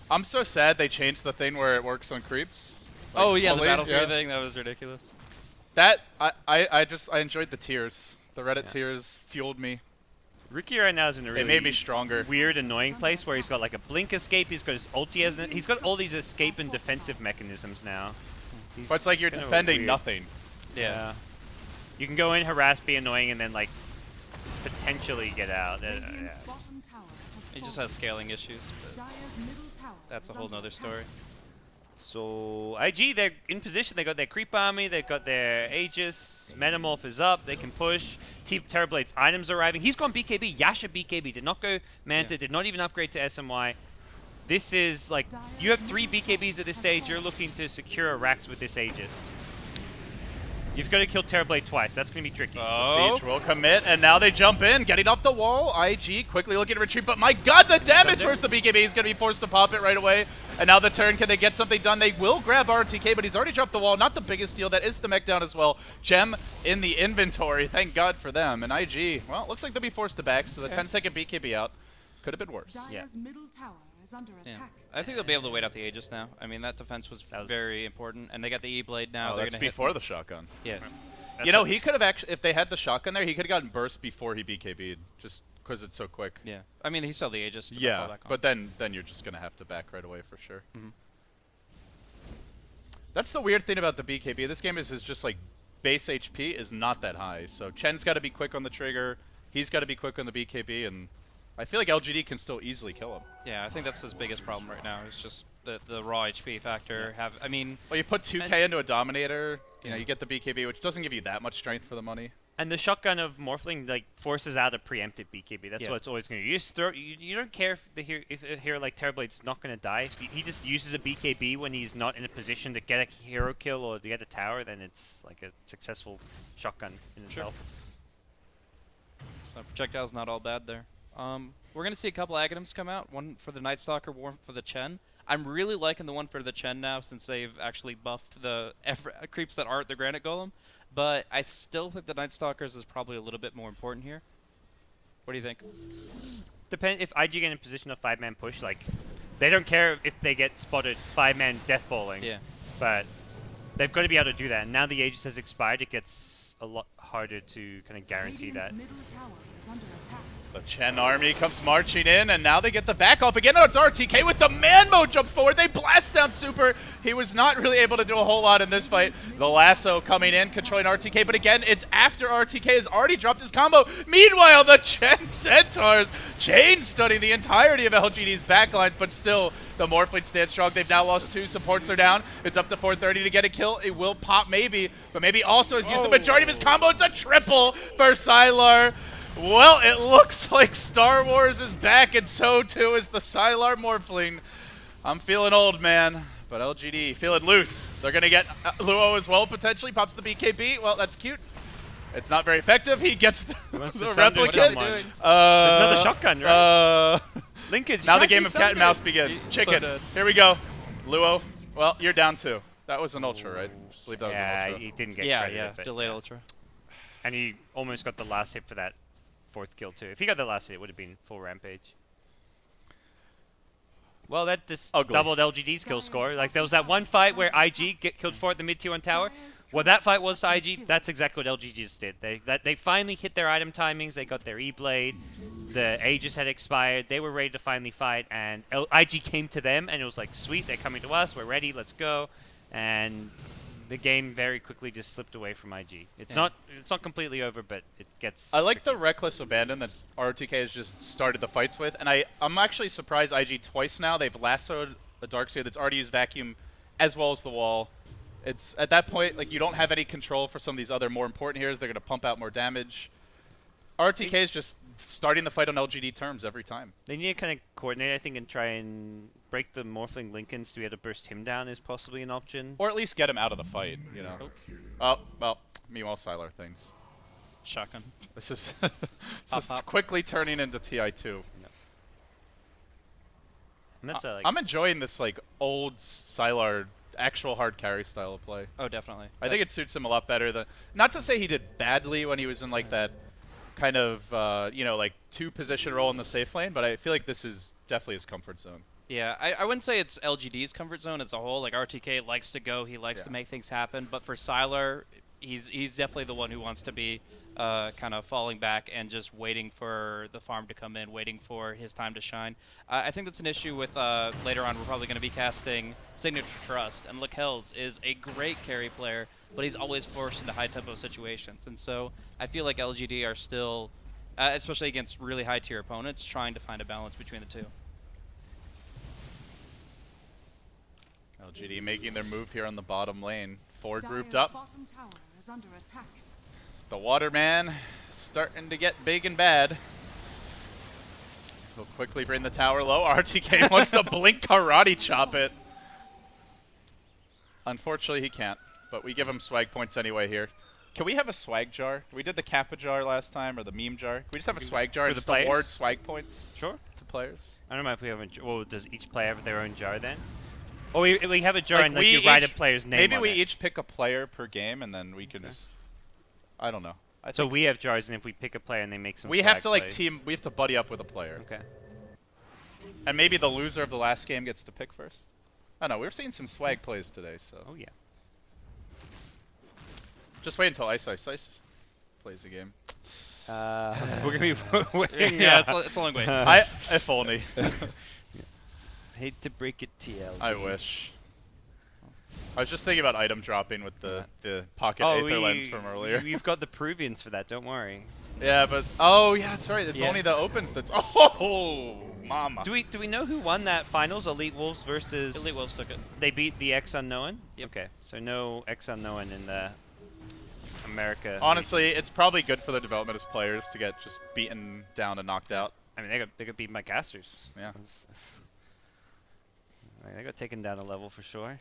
I'm so sad they changed the thing where it works on creeps. Like, Oh yeah, the fully, Battlefield yeah. thing, that was ridiculous. That I enjoyed the tears. The Reddit tears fueled me. Ricky right now is in a really It made me stronger. weird, annoying place where he's got like a blink escape. He's got his ulti as he's got all these escape and defensive mechanisms now. But it's like you're kind of defending weird. nothing. Yeah. You can go in, harass, be annoying, and then like potentially get out. Radiant's Yeah. bottom tower has He just fallen. has scaling issues, but Dire's middle tower that's a is whole under nother attack. story. So IG, they're in position. They got their creep army. They've got their Aegis. Metamorph is up. They can push. Terrorblade's items are arriving. He's gone BKB. Yasha BKB. Did not go Manta. Yeah. Did not even upgrade to SMY. This is like you have 3 BKBs at this stage. You're looking to secure a Rax with this Aegis. You've got to kill Terrorblade twice. That's going to be tricky. The siege will commit, and now they jump in, getting up the wall. IG quickly looking to retreat, but my god, the damage versus the BKB is going to be forced to pop it right away. And now the turn, can they get something done? They will grab RTK, but he's already dropped the wall. Not the biggest deal. That is the mech down as well. Gem in the inventory. Thank god for them. And IG, well, it looks like they'll be forced to back, so the 10-second BKB out could have been worse. Dire's middle tower is under Yeah. attack. I think they'll be able to wait out the Aegis now. I mean, that defense was, That was- very important, and they got the E-Blade now. Oh, They're that's gonna hit before them. the shotgun. Yeah. You know, he could have actually, if they had the shotgun there, he could have gotten burst before he BKB'd, just because it's so quick. Yeah. I mean, he saw the Aegis. to fall Yeah, back on. but then you're just gonna have to back right away for sure. Mhm. That's the weird thing about the BKB. This game is just like base HP is not that high. So Chen's got to be quick on the trigger. He's got to be quick on the BKB, and I feel like LGD can still easily kill him. Yeah, I think that's his biggest problem right now. Is just the raw HP factor. I mean, Well, you put 2K And- into a Dominator, you know, Yeah. you get the BKB, which doesn't give you that much strength for the money. And the shotgun of Morphling like forces out a preemptive BKB. That's Yeah. what it's always going to. You just throw. You don't care if a hero like Terrorblade's not going to die. If he just uses a BKB when he's not in a position to get a hero kill or to get a tower. Then it's like a successful shotgun in itself. so projectile's not all bad there. We're gonna see a couple Aghanims come out. One for the Night Stalker, one for the Chen. I'm really liking the one for the Chen now, since they've actually buffed the creeps that aren't the Granite Golem. But I still think the Night Stalkers is probably a little bit more important here. What do you think? Depend if IG get in a position of 5-man push, like they don't care if they get spotted 5-man death balling. Yeah. But they've got to be able to do that. And now the Aegis has expired, it gets a lot harder to kind of guarantee Radiant's that. middle tower is under attack. The Chen army comes marching in, and now they get the back off again. Oh, it's RTK with the man mode jumps forward. They blast down Super. He was not really able to do a whole lot in this fight. The lasso coming in, controlling RTK, but again, it's after RTK has already dropped his combo. Meanwhile, the Chen Centaurs chain stunning the entirety of LGD's backlines, but still, the Morphling stands strong. They've now lost 2. Supports are down. It's up to 430 to get a kill. It will pop maybe, but maybe also has used the majority of his combo. It's a triple for Sylar. Well, it looks like Star Wars is back, and so too is the Sylar Morphling. I'm feeling old, man, but LGD feeling loose. They're going to get Luo as well, potentially. Pops the BKB. Well, that's cute. It's not very effective. He gets the, wants the to sunder replicate. someone. There's another shotgun, right? Linkage. Now the can't game be of cat and sundered. mouse begins. So Chicken. dead. Here we go. Luo. Well, you're down 2. That was an ultra, right? I believe that was Yeah, an ultra. he didn't get Yeah, credit yeah. with it. Delayed Ultra. And he almost got the last hit for that 4th kill too. If he got the last hit, it would have been full rampage. Well, that just Ugly. doubled LGD's kill score. Like, there was that one fight where IG killed 4 at the mid tier 1 tower. What that fight was to IG, that's exactly what LGD just did. They finally hit their item timings. They got their E-Blade. The Aegis had expired. They were ready to finally fight, and IG came to them, and it was like, sweet, they're coming to us. We're ready. Let's go. And the game very quickly just slipped away from IG. It's not completely over, but it gets. I like tricky. the reckless abandon that RTK has just started the fights with, and I'm actually surprised IG twice now. They've lassoed a Darkseer that's already used Vacuum as well as the wall. It's at that point, like, you don't have any control for some of these other more important heroes. They're going to pump out more damage. RTK is just starting the fight on LGD terms every time. They need to kind of coordinate, I think, and try and break the Morphling Lincolns to be able to burst him down is possibly an option. Or at least get him out of the fight, you know. Oh, well, meanwhile, Sylar things. Shotgun. This is, Pop, this is quickly turning into TI2. And that's like I'm enjoying this, like, old Sylar actual hard carry style of play. Oh, definitely. I think it suits him a lot better than... Not to say he did badly when he was in, like, that kind of, you know, like, 2-position role in the safe lane, but I feel like this is definitely his comfort zone. Yeah, I wouldn't say it's LGD's comfort zone as a whole. Like, RTK likes to go, he likes to Yeah. make things happen. But for Sylar, he's definitely the one who wants to be kind of falling back and just waiting for the farm to come in, waiting for his time to shine. I think that's an issue with later on. We're probably going to be casting Signature Trust, and Lakel's is a great carry player, but he's always forced into high tempo situations. And so I feel like LGD are still, especially against really high tier opponents, trying to find a balance between the two. LGD making their move here on the bottom lane. 4 grouped Dire's up. bottom tower is under attack. The Waterman starting to get big and bad. He'll quickly bring the tower low. RTK wants to blink karate chop it. Unfortunately, he can't, but we give him swag points anyway here. Can we have a swag jar? We did the Kappa jar last time, or the meme jar. Can we just have a swag jar For and the just award players? swag points Sure. to players? I don't know if we have a. Well, does each player have their own jar then? Or we have a jar Like, and like we you write a each- player's name Maybe on we it. each pick a player per game, and then we can just... I don't know. I So think we have jars, and if we pick a player and they make some. we have swag to, like, plays. team... We have to buddy up with a player. Okay. And maybe the loser of the last game gets to pick first. I don't know. We're seeing some swag plays today, so... Oh yeah. Just wait until Ice plays a game. We're gonna be waiting. Yeah, it's a long way. If only. Hate to break it, TL. I wish. I was just thinking about item dropping with the pocket Aether lens from earlier. We've got the Peruvians for that. Don't worry. Yeah, but oh yeah, that's right. It's Yeah. only the opens that's mama. Do we know who won that finals? Elite Wolves versus. Elite Wolves took it. They beat the X Unknown. Yep. Okay, so no X Unknown in the America. Honestly, it's probably good for the development as players to get just beaten down and knocked out. I mean, they got beat by casters. Yeah. They got taken down a level for sure.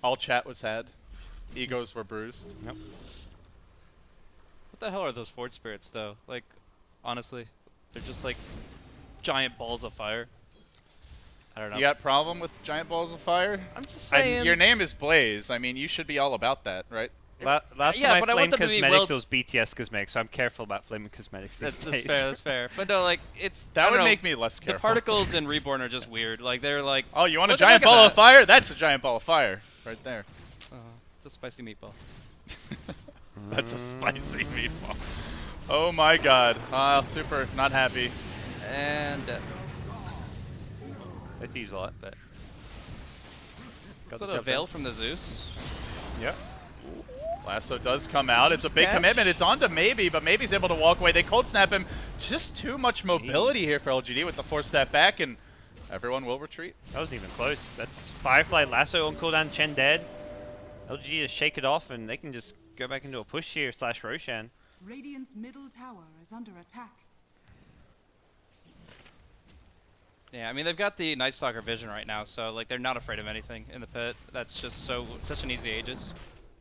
All chat was had. Egos were bruised. Yep. What the hell are those Fort Spirits, though? Like, honestly, they're just like giant balls of fire. I don't know. You got problem with giant balls of fire? I'm just I- saying. your name is Blaze. I mean, you should be all about that, right? Last yeah, time but I I want flamed them to be cosmetics, well- it was BTS cosmetics, so I'm careful about flaming cosmetics these that's days. fair. That's fair. But no, like it's I That don't would know, make me less the careful. particles in Reborn are just weird. Like they're like, Oh, you want a What do you giant think of ball of that? fire? That's a giant ball of fire. Right there. it's a spicy meatball. That's a spicy meatball. Oh my god. Super not happy. And They tease a lot, but. is the that a job veil done. from the Zeus? Yep. Lasso does come out. It's a big catch. commitment. It's on to Maybe, but Maybe's able to walk away. They cold snap him. Just too much mobility here for LGD with the 4-step back, and everyone will retreat. That wasn't even close. That's Firefly Lasso on cooldown, Chen dead. LG just shake it off, and they can just go back into a push here, / Roshan. Radiant's middle tower is under attack. Yeah, I mean they've got the Night Stalker vision right now, so like they're not afraid of anything in the pit. That's just such an easy Aegis.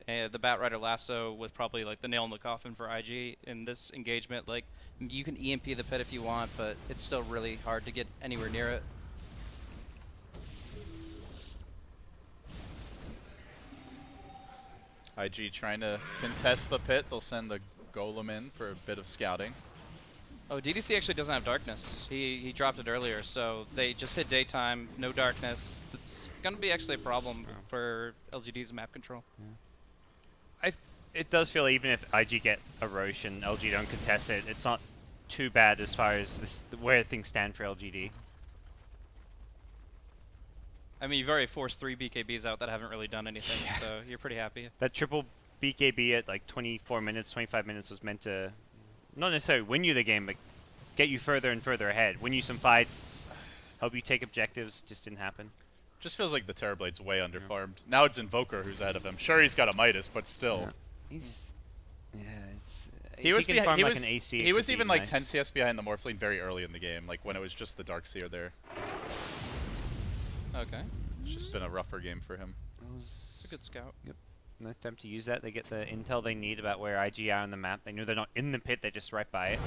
And the Batrider Lasso was probably like the nail in the coffin for IG in this engagement. Like you can EMP the pit if you want, but it's still really hard to get anywhere near it. IG trying to contest the pit. They'll send the Golem in for a bit of scouting. Oh, DDC actually doesn't have darkness. He dropped it earlier, so they just hit daytime, no darkness. It's gonna be actually a problem for LGD's map control. It does feel even if IG get a Roshan, LG don't contest it, it's not too bad as far as where things stand for LGD. I mean, you've already forced 3 BKBs out that haven't really done anything, so you're pretty happy. That triple BKB at like 24 minutes, 25 minutes was meant to not necessarily win you the game, but get you further and further ahead. Win you some fights, help you take objectives. Just didn't happen. Just feels like the Terrorblade's way underfarmed. Now it's Invoker who's ahead of him. Sure, he's got a Midas, but still. He's it's He was, can farm he like was, an AC, he it was could be even like nice. 10 CS behind the Morphling very early in the game, like when it was just the Darkseer there. Okay. It's just been a rougher game for him. It's a good scout. Nice time to use that. They get the intel they need about where IG are on the map. They know they're not in the pit, they're just right by it.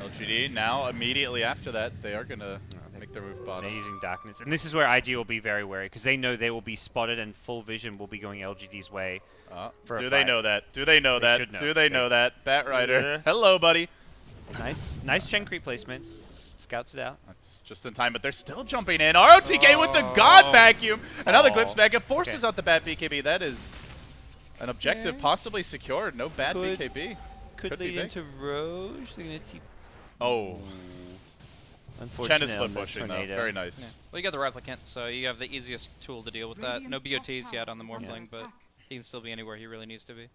LGD now, immediately after that, they are going to make their move They're bottom. using darkness. And this is where IG will be very wary, because they know they will be spotted and full vision will be going LGD's way. For a Do they fight. know that? Do they know They that? should know. Do they know that? Batrider. Yeah. Hello, buddy. Nice Gen creep placement. Scouts it out. That's just in time, but they're still jumping in. ROTK with the God Vacuum. Another Glimpse back. It forces out the bad BKB. That is an objective Okay. possibly secured. No bad Could- BKB. Could Could be lead big. into Roche. They're gonna Oh. Unfortunately, Chen is flip on the pushing, though. tornado. Very nice. Yeah. Well, you got the replicant, so you have the easiest tool to deal with that. No Radiant's top BOTs tower yet on the is under Morphling, but attack. he can still be anywhere he really needs to be.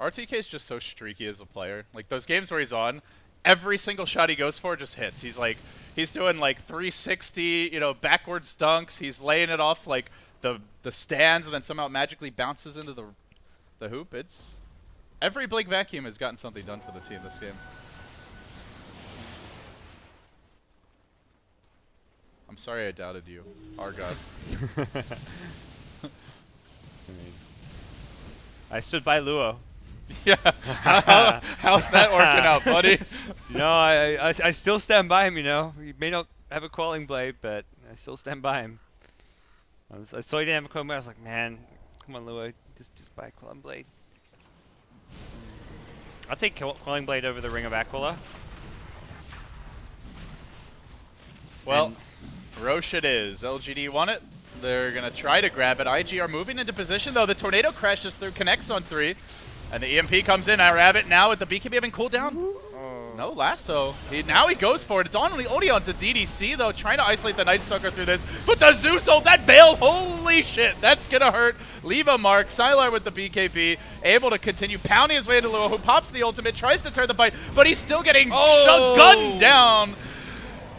RTK is just so streaky as a player. Like those games where he's on, every single shot he goes for just hits. He's doing like 360, backwards dunks. He's laying it off like the stands, and then somehow it magically bounces into the hoop. It's every Blake Vacuum has gotten something done for the team this game. I'm sorry I doubted you, our god. I stood by Luo. Yeah, how's that working out, buddy? No, I still stand by him, He may not have a Quelling Blade, but I still stand by him. I saw he didn't have a Quelling Blade. I was like, man, come on, Luo, just buy a Quelling Blade. I'll take Quelling Blade over the Ring of Aquila. Well, Roche it is. LGD won it. They're going to try to grab it. IG are moving into position, though. The Tornado crashes through, connects on 3. And the EMP comes in. Rabbit now with the BKB having cooldown. No lasso. Now he goes for it. It's only onto DDC, though, trying to isolate the Night Stalker through this. But the Zeus ult, that bail, holy shit, that's going to hurt. Leave a mark. Sylar with the BKB, able to continue pounding his way into Luo, who pops the ultimate, tries to turn the fight, but he's still getting gunned down.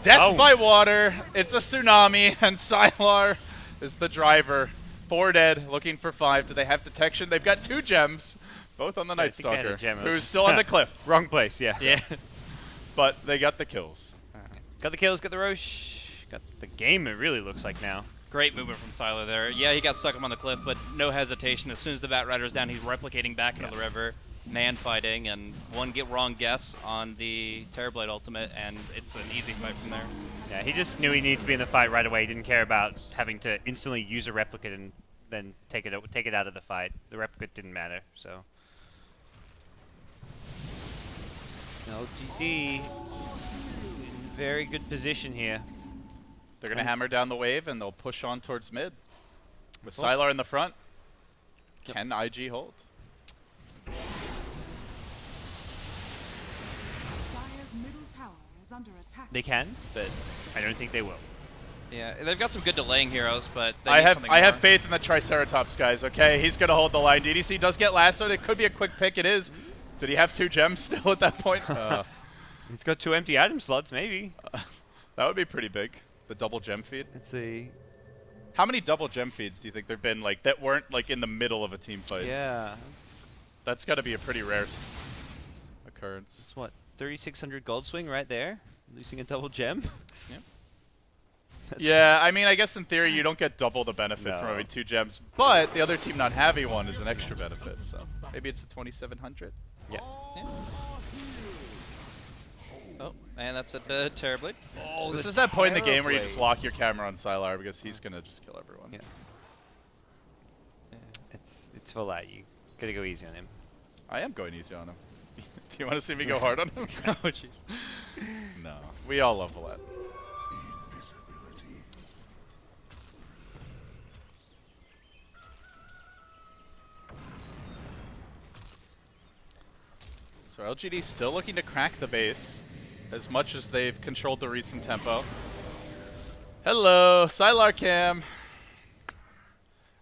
Death by water. It's a tsunami, and Sylar is the driver. 4 dead, looking for 5. Do they have detection? They've got 2 gems, both on the Night Stalker, who's still on the cliff. Wrong place, yeah. Yeah. But they got the kills. Got the kills, got the Roche. Got the game, it really looks like now. Great movement from Sylar there. Yeah, he got stuck up on the cliff, but no hesitation. As soon as the Batrider's down, he's replicating back into the river, man fighting, and one wrong guess on the Terrorblade ultimate, and it's an easy fight from there. Yeah, he just knew he needed to be in the fight right away. He didn't care about having to instantly use a replicate and then take it out of the fight. The replicate didn't matter, so. LGD in very good position here. They're going to hammer down the wave, and they'll push on towards mid. With Sylar in the front, can IG hold? Dire's middle tower is under attack. They can, but I don't think they will. Yeah, they've got some good delaying heroes, but they I need have something I have more. faith in the Triceratops guys, okay? He's going to hold the line. DDC does get lassoed. It could be a quick pick. It is. Did he have 2 gems still at that point? He's got 2 empty item slots, maybe. That would be pretty big. The double gem feed. Let's see. How many double gem feeds do you think there've been like that weren't like in the middle of a team fight? Yeah. That's got to be a pretty rare occurrence. It's what, 3,600 gold swing right there? Losing a double gem? Yeah. That's Yeah, I mean, I guess in theory you don't get double the benefit from No. having 2 gems, but the other team not having one is an extra benefit. So maybe it's a 2,700. Yeah. Oh, and that's at the Terrorblade. Oh, this is that point in the game where you just Terrorblade. lock your camera on Sylar because he's gonna just kill everyone. Yeah. It's for that. You gotta go easy on him. I am going easy on him. you want to see me go hard on him? Oh jeez. No. We all love Valette. So LGD still looking to crack the base as much as they've controlled the recent tempo. Hello, Sylar Cam.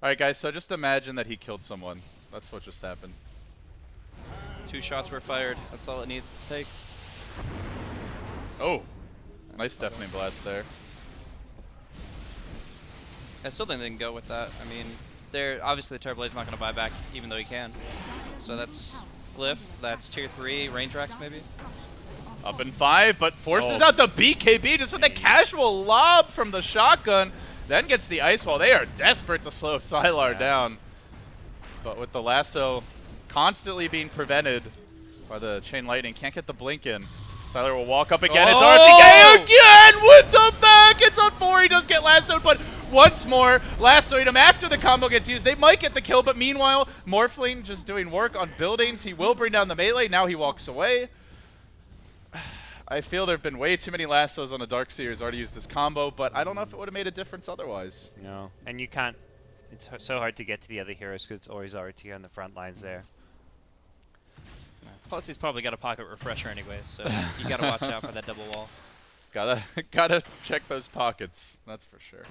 Alright guys, so just imagine that he killed someone. That's what just happened. 2 shots were fired. That's all it takes. Oh, nice deafening blast there. I still think they can go with that. I mean, they're obviously the Terrorblade's not going to buy back, even though he can. So that's Glyph. That's tier 3 range racks maybe. Up in 5, but forces out the BKB just with a casual lob from the shotgun. Then gets the ice wall. They are desperate to slow Sylar down. But with the lasso constantly being prevented by the chain lightning, can't get the blink in. Sylar will walk up again. It's RTK again with the back. It's on 4. He does get lassoed, but once more, lassoed him after the combo gets used. They might get the kill, but meanwhile, Morphling just doing work on buildings. He will bring down the melee. Now he walks away. I feel there have been way too many lassos on a Darkseer who's already used this combo, but I don't know if it would have made a difference otherwise. No, and you can't. It's so hard to get to the other heroes because it's always RT on the front lines there. Plus, he's probably got a pocket refresher anyways, so you got to watch out for that double wall. Gotta check those pockets. That's for sure.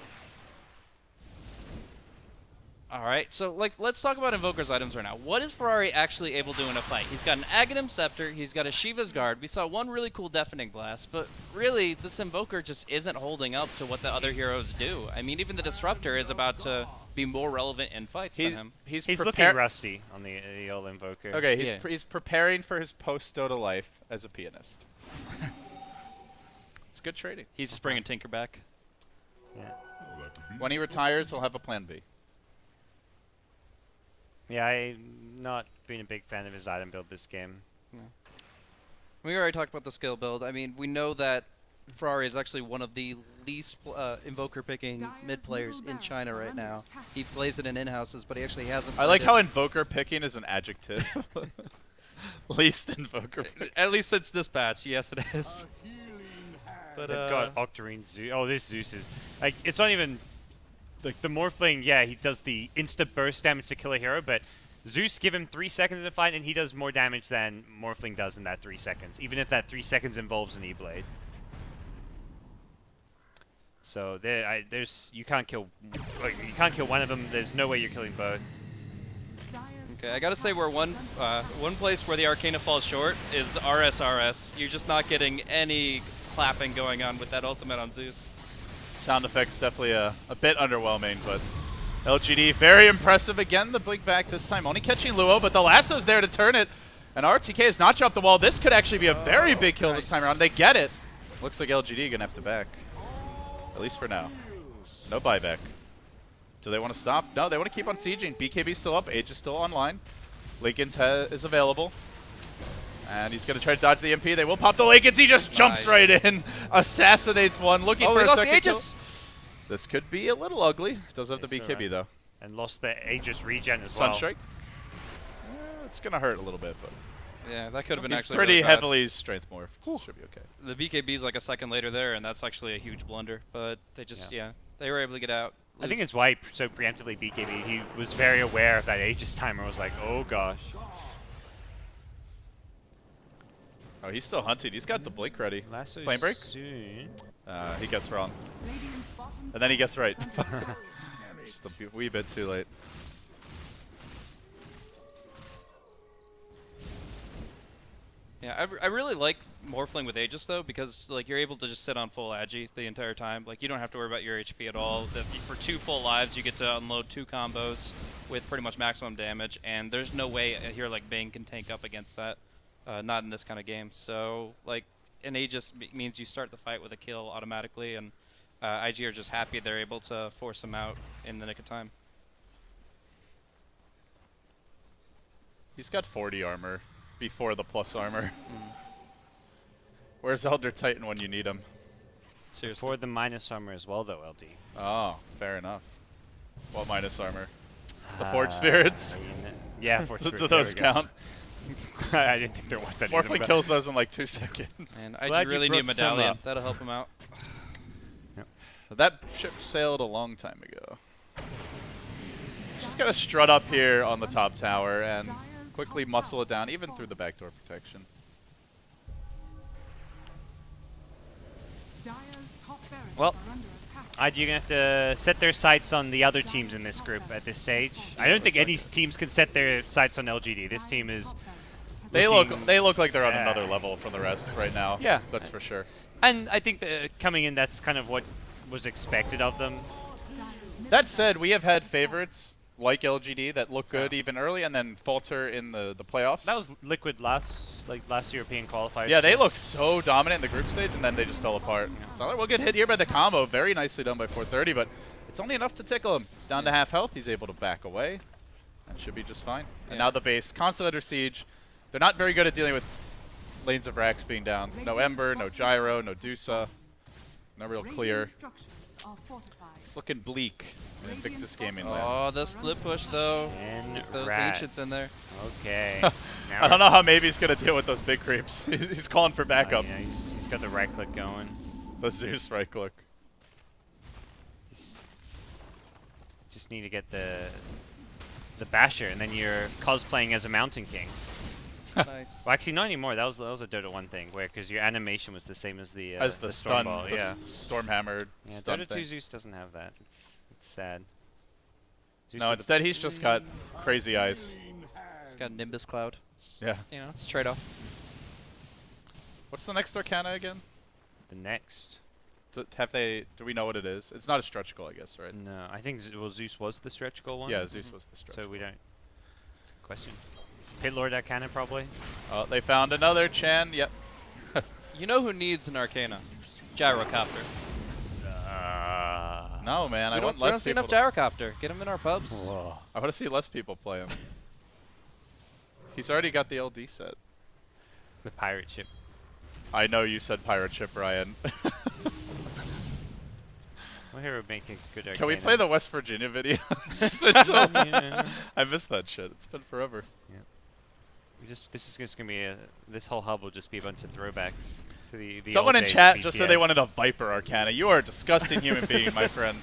All right, so let's talk about Invoker's items right now. What is Ferrari actually able to do in a fight? He's got an Aghanim Scepter, he's got a Shiva's Guard. We saw one really cool Deafening Blast, but really, this Invoker just isn't holding up to what the other heroes do. I mean, even the Disruptor is about to be more relevant in fights than him. He's looking rusty on the old Invoker. Okay, he's preparing for his post-Dota life as a pianist. It's good trading. He's just bringing Tinker back. Yeah. When he retires, he'll have a plan B. Yeah, I'm not being a big fan of his item build this game. No. We already talked about the skill build. I mean, we know that Ferrari is actually one of the least Invoker picking mid players in China right now. He plays it in in-houses, but he actually hasn't. I like how Invoker picking is an adjective. Least Invoker picking. At least since this patch, yes it is. But they've got Octarine Zeus. Oh, this Zeus is like, it's not even like the Morphling. Yeah, he does the insta burst damage to kill a hero, but Zeus give him 3 seconds in a fight, and he does more damage than Morphling does in that 3 seconds, even if that 3 seconds involves an E-Blade. So you can't kill one of them. There's no way you're killing both. Okay, I gotta say one place where the Arcana falls short is RSRS. You're just not getting any clapping going on with that ultimate on Zeus. Sound effects definitely a bit underwhelming, but LGD very impressive again. The blink back this time, only catching Luo, but the lasso's there to turn it. And RTK has not dropped the wall. This could actually be a very big kill this time around. They get it. Looks like LGD gonna have to back, at least for now. No buyback. Do they want to stop? No, they want to keep on sieging. BKB's still up. Age is still online. Lincoln's is available. And he's going to try to dodge the MP. They will pop the Lincolns. He just jumps right in. Assassinates one. Looking for a second kill. This could be a little ugly. Does have the BKB, though. And lost the Aegis regen as well. Sunstrike. It's going to hurt a little bit, but yeah, that could have been actually pretty really heavily strength morphed. Should be okay. The BKB's like a second later there, and that's actually a huge blunder. But they just, they were able to get out. I think it's why he so preemptively BKB. He was very aware of that Aegis timer. Was like, oh gosh. Oh, he's still hunting. He's got the blink ready. Flame break? He guessed wrong. And then he guessed right. Just a wee bit too late. Yeah, I really like Morphling with Aegis though, because like you're able to just sit on full Agi the entire time. Like you don't have to worry about your HP at all. For 2 full lives, you get to unload 2 combos with pretty much maximum damage, and there's no way a hero like Bane can tank up against that. Not in this kind of game. So like an Aegis means you start the fight with a kill automatically, and IG are just happy they're able to force him out in the nick of time. He's got 40 armor before the plus armor. Where's Elder Titan when you need him? Seriously. For the minus armor as well, though, LD. Oh, fair enough. What minus armor? The Forge Spirits? Yeah, Forge Spirits. Do those count? I didn't think there was any. Morphling kills those in like 2 seconds. And Glad IG you really need brought some medallion. up. That'll help him out. That ship sailed a long time ago. Just gotta strut up here on the top tower and quickly muscle it down, even through the backdoor protection. Dire's top barracks Well, are under attack. IG gonna have to set their sights on the other teams in this group at this stage. I don't think any teams can set their sights on LGD. This team Dire's is, top barracks has They Looking- look like they're on Yeah. another level from the rest right now. Yeah. That's for sure. and I think that coming in, that's kind of what was expected of them. Dire's middle That said, we have had favorites like LGD that look good Yeah. even early and then falter in the playoffs. That was Liquid last European qualifiers. Yeah, they looked so dominant in the group stage and then they just fell apart. Solid will get hit here by the combo. Very nicely done by 430, but it's only enough to tickle him. He's down to half health. He's able to back away. That should be just fine. And Yeah. now the base. Constantly under siege. They're not very good at dealing with lanes of racks being down. No Ember, no Gyro, no Dusa. No real clear. Radiant structures are fortified. It's looking bleak in Invictus Gaming land. Oh, the split push though. And Get those rat. ancients in there. Okay. I don't know how maybe he's going to deal with those big creeps. He's calling for backup. Yeah, he's got the right click going. The Zeus right click. Just need to get the Basher, and then you're cosplaying as a Mountain King. Nice. Well, actually, not anymore. That was a Dota 1 thing, where because your animation was the same as the As the Storm stun, Ball. the Yeah. Stormhammer Yeah, stun Dota 2 thing. Zeus doesn't have that. It's sad. Zeus No, with the- instead he's just got crazy eyes. It's got Nimbus Cloud. Yeah. You know, it's a trade-off. What's the next Arcana again? the next. Do we know what it is? It's not a stretch goal, I guess, right? No, I think Zeus was the stretch goal one. Yeah, Zeus was the stretch. So we don't. Question. Pit Lord Arcana probably. Oh, they found another Chan. Yep. You know who needs an Arcana? Gyrocopter. No, man. I We want don't less see enough people. Gyrocopter. Get him in our pubs. Whoa. I want to see less people play him. He's already got the LD set. The pirate ship. I know you said pirate ship, Ryan. Well, here would make a good Arcana. Can we play the West Virginia video? It's just been so Yeah. I missed that shit. It's been forever. This is just gonna be this whole hub will just be a bunch of throwbacks to the Someone old in days chat of just said they BTS. wanted a Viper Arcana. You are a disgusting human being, my friend.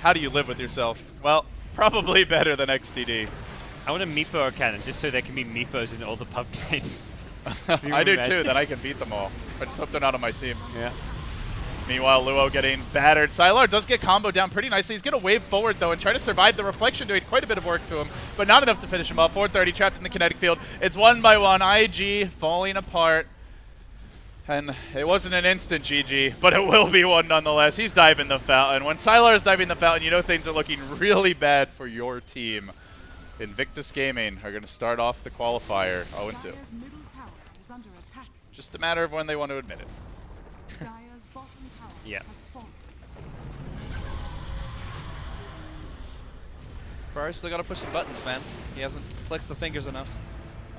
How do you live with yourself? Well, probably better than XDD. I want a Meepo Arcana just so there can be Meepos in all the pub games. you I do imagine? too, then I can beat them all. I just hope they're not on my team. Yeah. Meanwhile, Luo getting battered. Sylar does get comboed down pretty nicely. He's going to wave forward, though, and try to survive the reflection, doing quite a bit of work to him, but not enough to finish him up. 430 trapped in the kinetic field. It's 1 by 1. IG falling apart. And it wasn't an instant GG, but it will be one nonetheless. He's diving the fountain. When Sylar is diving the fountain, you know things are looking really bad for your team. Invictus Gaming are going to start off the qualifier 0-2. Dire's middle tower is under attack. Just a matter of when they want to admit it. Dire's bottom tower Yeah. has fallen. Ferrari still gotta push the buttons, man. He hasn't flexed the fingers enough.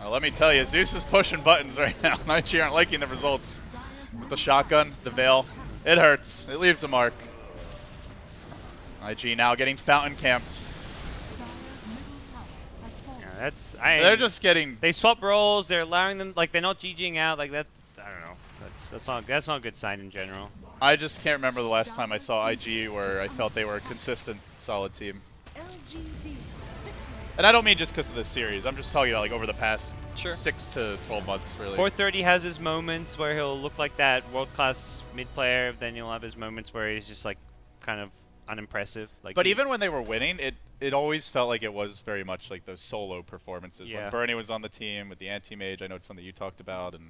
Let me tell you, Zeus is pushing buttons right now. Nightshade aren't liking the results. With the shotgun, the veil, it hurts. It leaves a mark. IG now getting fountain camped. Dire's middle tower has fallen. Yeah, that's They're just getting. they swap roles. They're allowing them like they're not GGing out like that. I don't know. That's not a good sign in general. I just can't remember the last time I saw IG where I felt they were a consistent, solid team. LGD. And I don't mean just because of this series. I'm just talking about like over the past Sure. 6 to 12 months, really. 430 has his moments where he'll look like that world-class mid player. Then you'll have his moments where he's just like kind of unimpressive. Like, But even when they were winning, it always felt like it was very much like those solo performances. Yeah. When Bernie was on the team with the anti-mage, I know it's something you talked about, and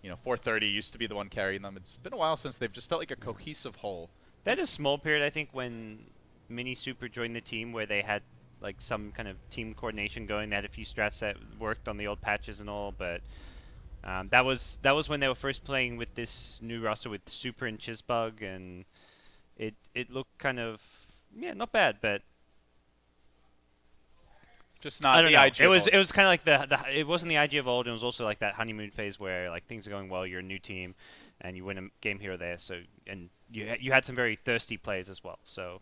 430 used to be the one carrying them. It's been a while since they've just felt like a cohesive whole. they had a small period, I think, when Mini Super joined the team where they had like some kind of team coordination going. They had a few strats that worked on the old patches and all, but that was when they were first playing with this new roster with Super and Chisbug, and it looked kind of not bad, but Just not I don't the know. IG. It was of old. it was kind of like it wasn't the IG of old. It was also like that honeymoon phase where like things are going well, you're a new team, and you win a game here or there. So and you had some very thirsty plays as well. So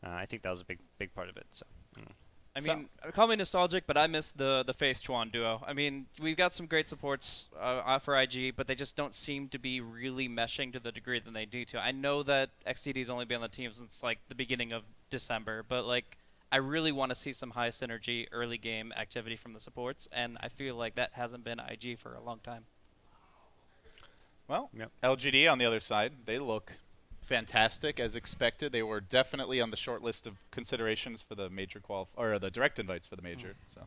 I think that was a big part of it. So. I So- mean, call me nostalgic, but I miss the Faith Chuan duo. I mean, we've got some great supports for IG, but they just don't seem to be really meshing to the degree that they need to. I know that XTD's only been on the team since like the beginning of December, but like I really want to see some high synergy early game activity from the supports, and I feel like that hasn't been IG for a long time. Well, Yep. LGD on the other side, they look fantastic as expected. They were definitely on the short list of considerations for the major or the direct invites for the major. So,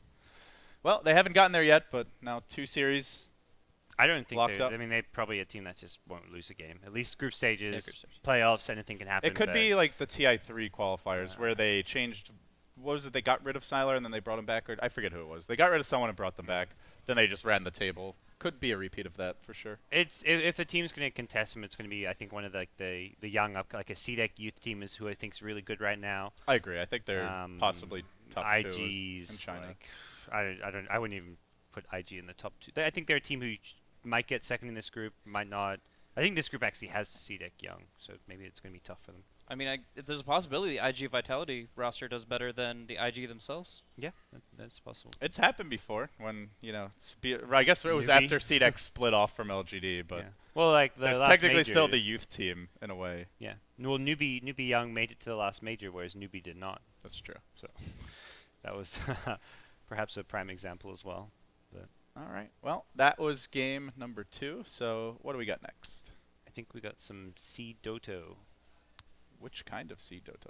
well, they haven't gotten there yet, but now 2 series. I don't think Locked they're. up. I mean, they're probably a team that just won't lose a game. At least group stages, group stages. playoffs, anything can happen. It could but be like the TI3 qualifiers where they changed. What was it? They got rid of Sylar and then they brought him back, or I forget who it was. They got rid of someone and brought them back. Then they just ran the table. Could be a repeat of that for sure. It's if a team's going to contest them, it's going to be I think one of the young up like a CDEC youth team is who I think is really good right now. I agree. I think they're possibly top 2 IG's in China. like I wouldn't even put IG in the top 2. I think they're a team who might get second in this group, might not. I think this group actually has CDEC young, so maybe it's going to be tough for them. I mean, there's a possibility the IG Vitality roster does better than the IG themselves. Yeah, that's possible. It's happened before when, I guess it was Newbie. after CDEC split off from LGD, but Yeah. Well, like the there's last technically major, still the youth team in a way. Yeah. Well, newbie young made it to the last major, whereas newbie did not. That's true. So that was perhaps a prime example as well. But All right. Well, that was game number 2. So what do we got next? I think we got some C Doto. Which kind of seed Dota?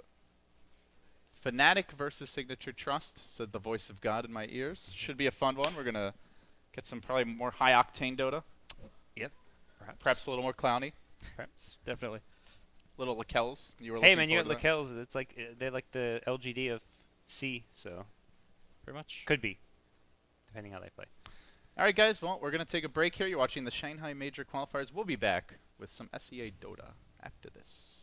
Fnatic versus Signature Trust, said the voice of God in my ears. Should be a fun one. We're going to get some probably more high-octane Dota. Yep. Perhaps a little more clowny. Perhaps. Definitely. Little Lakels. You were Hey looking man, you got forward to that? Lakels. It's like they're like the LGD of C, so Pretty much. could be, depending how they play. All right, guys. Well, we're going to take a break here. You're watching the Shanghai Major Qualifiers. We'll be back with some SEA Dota after this.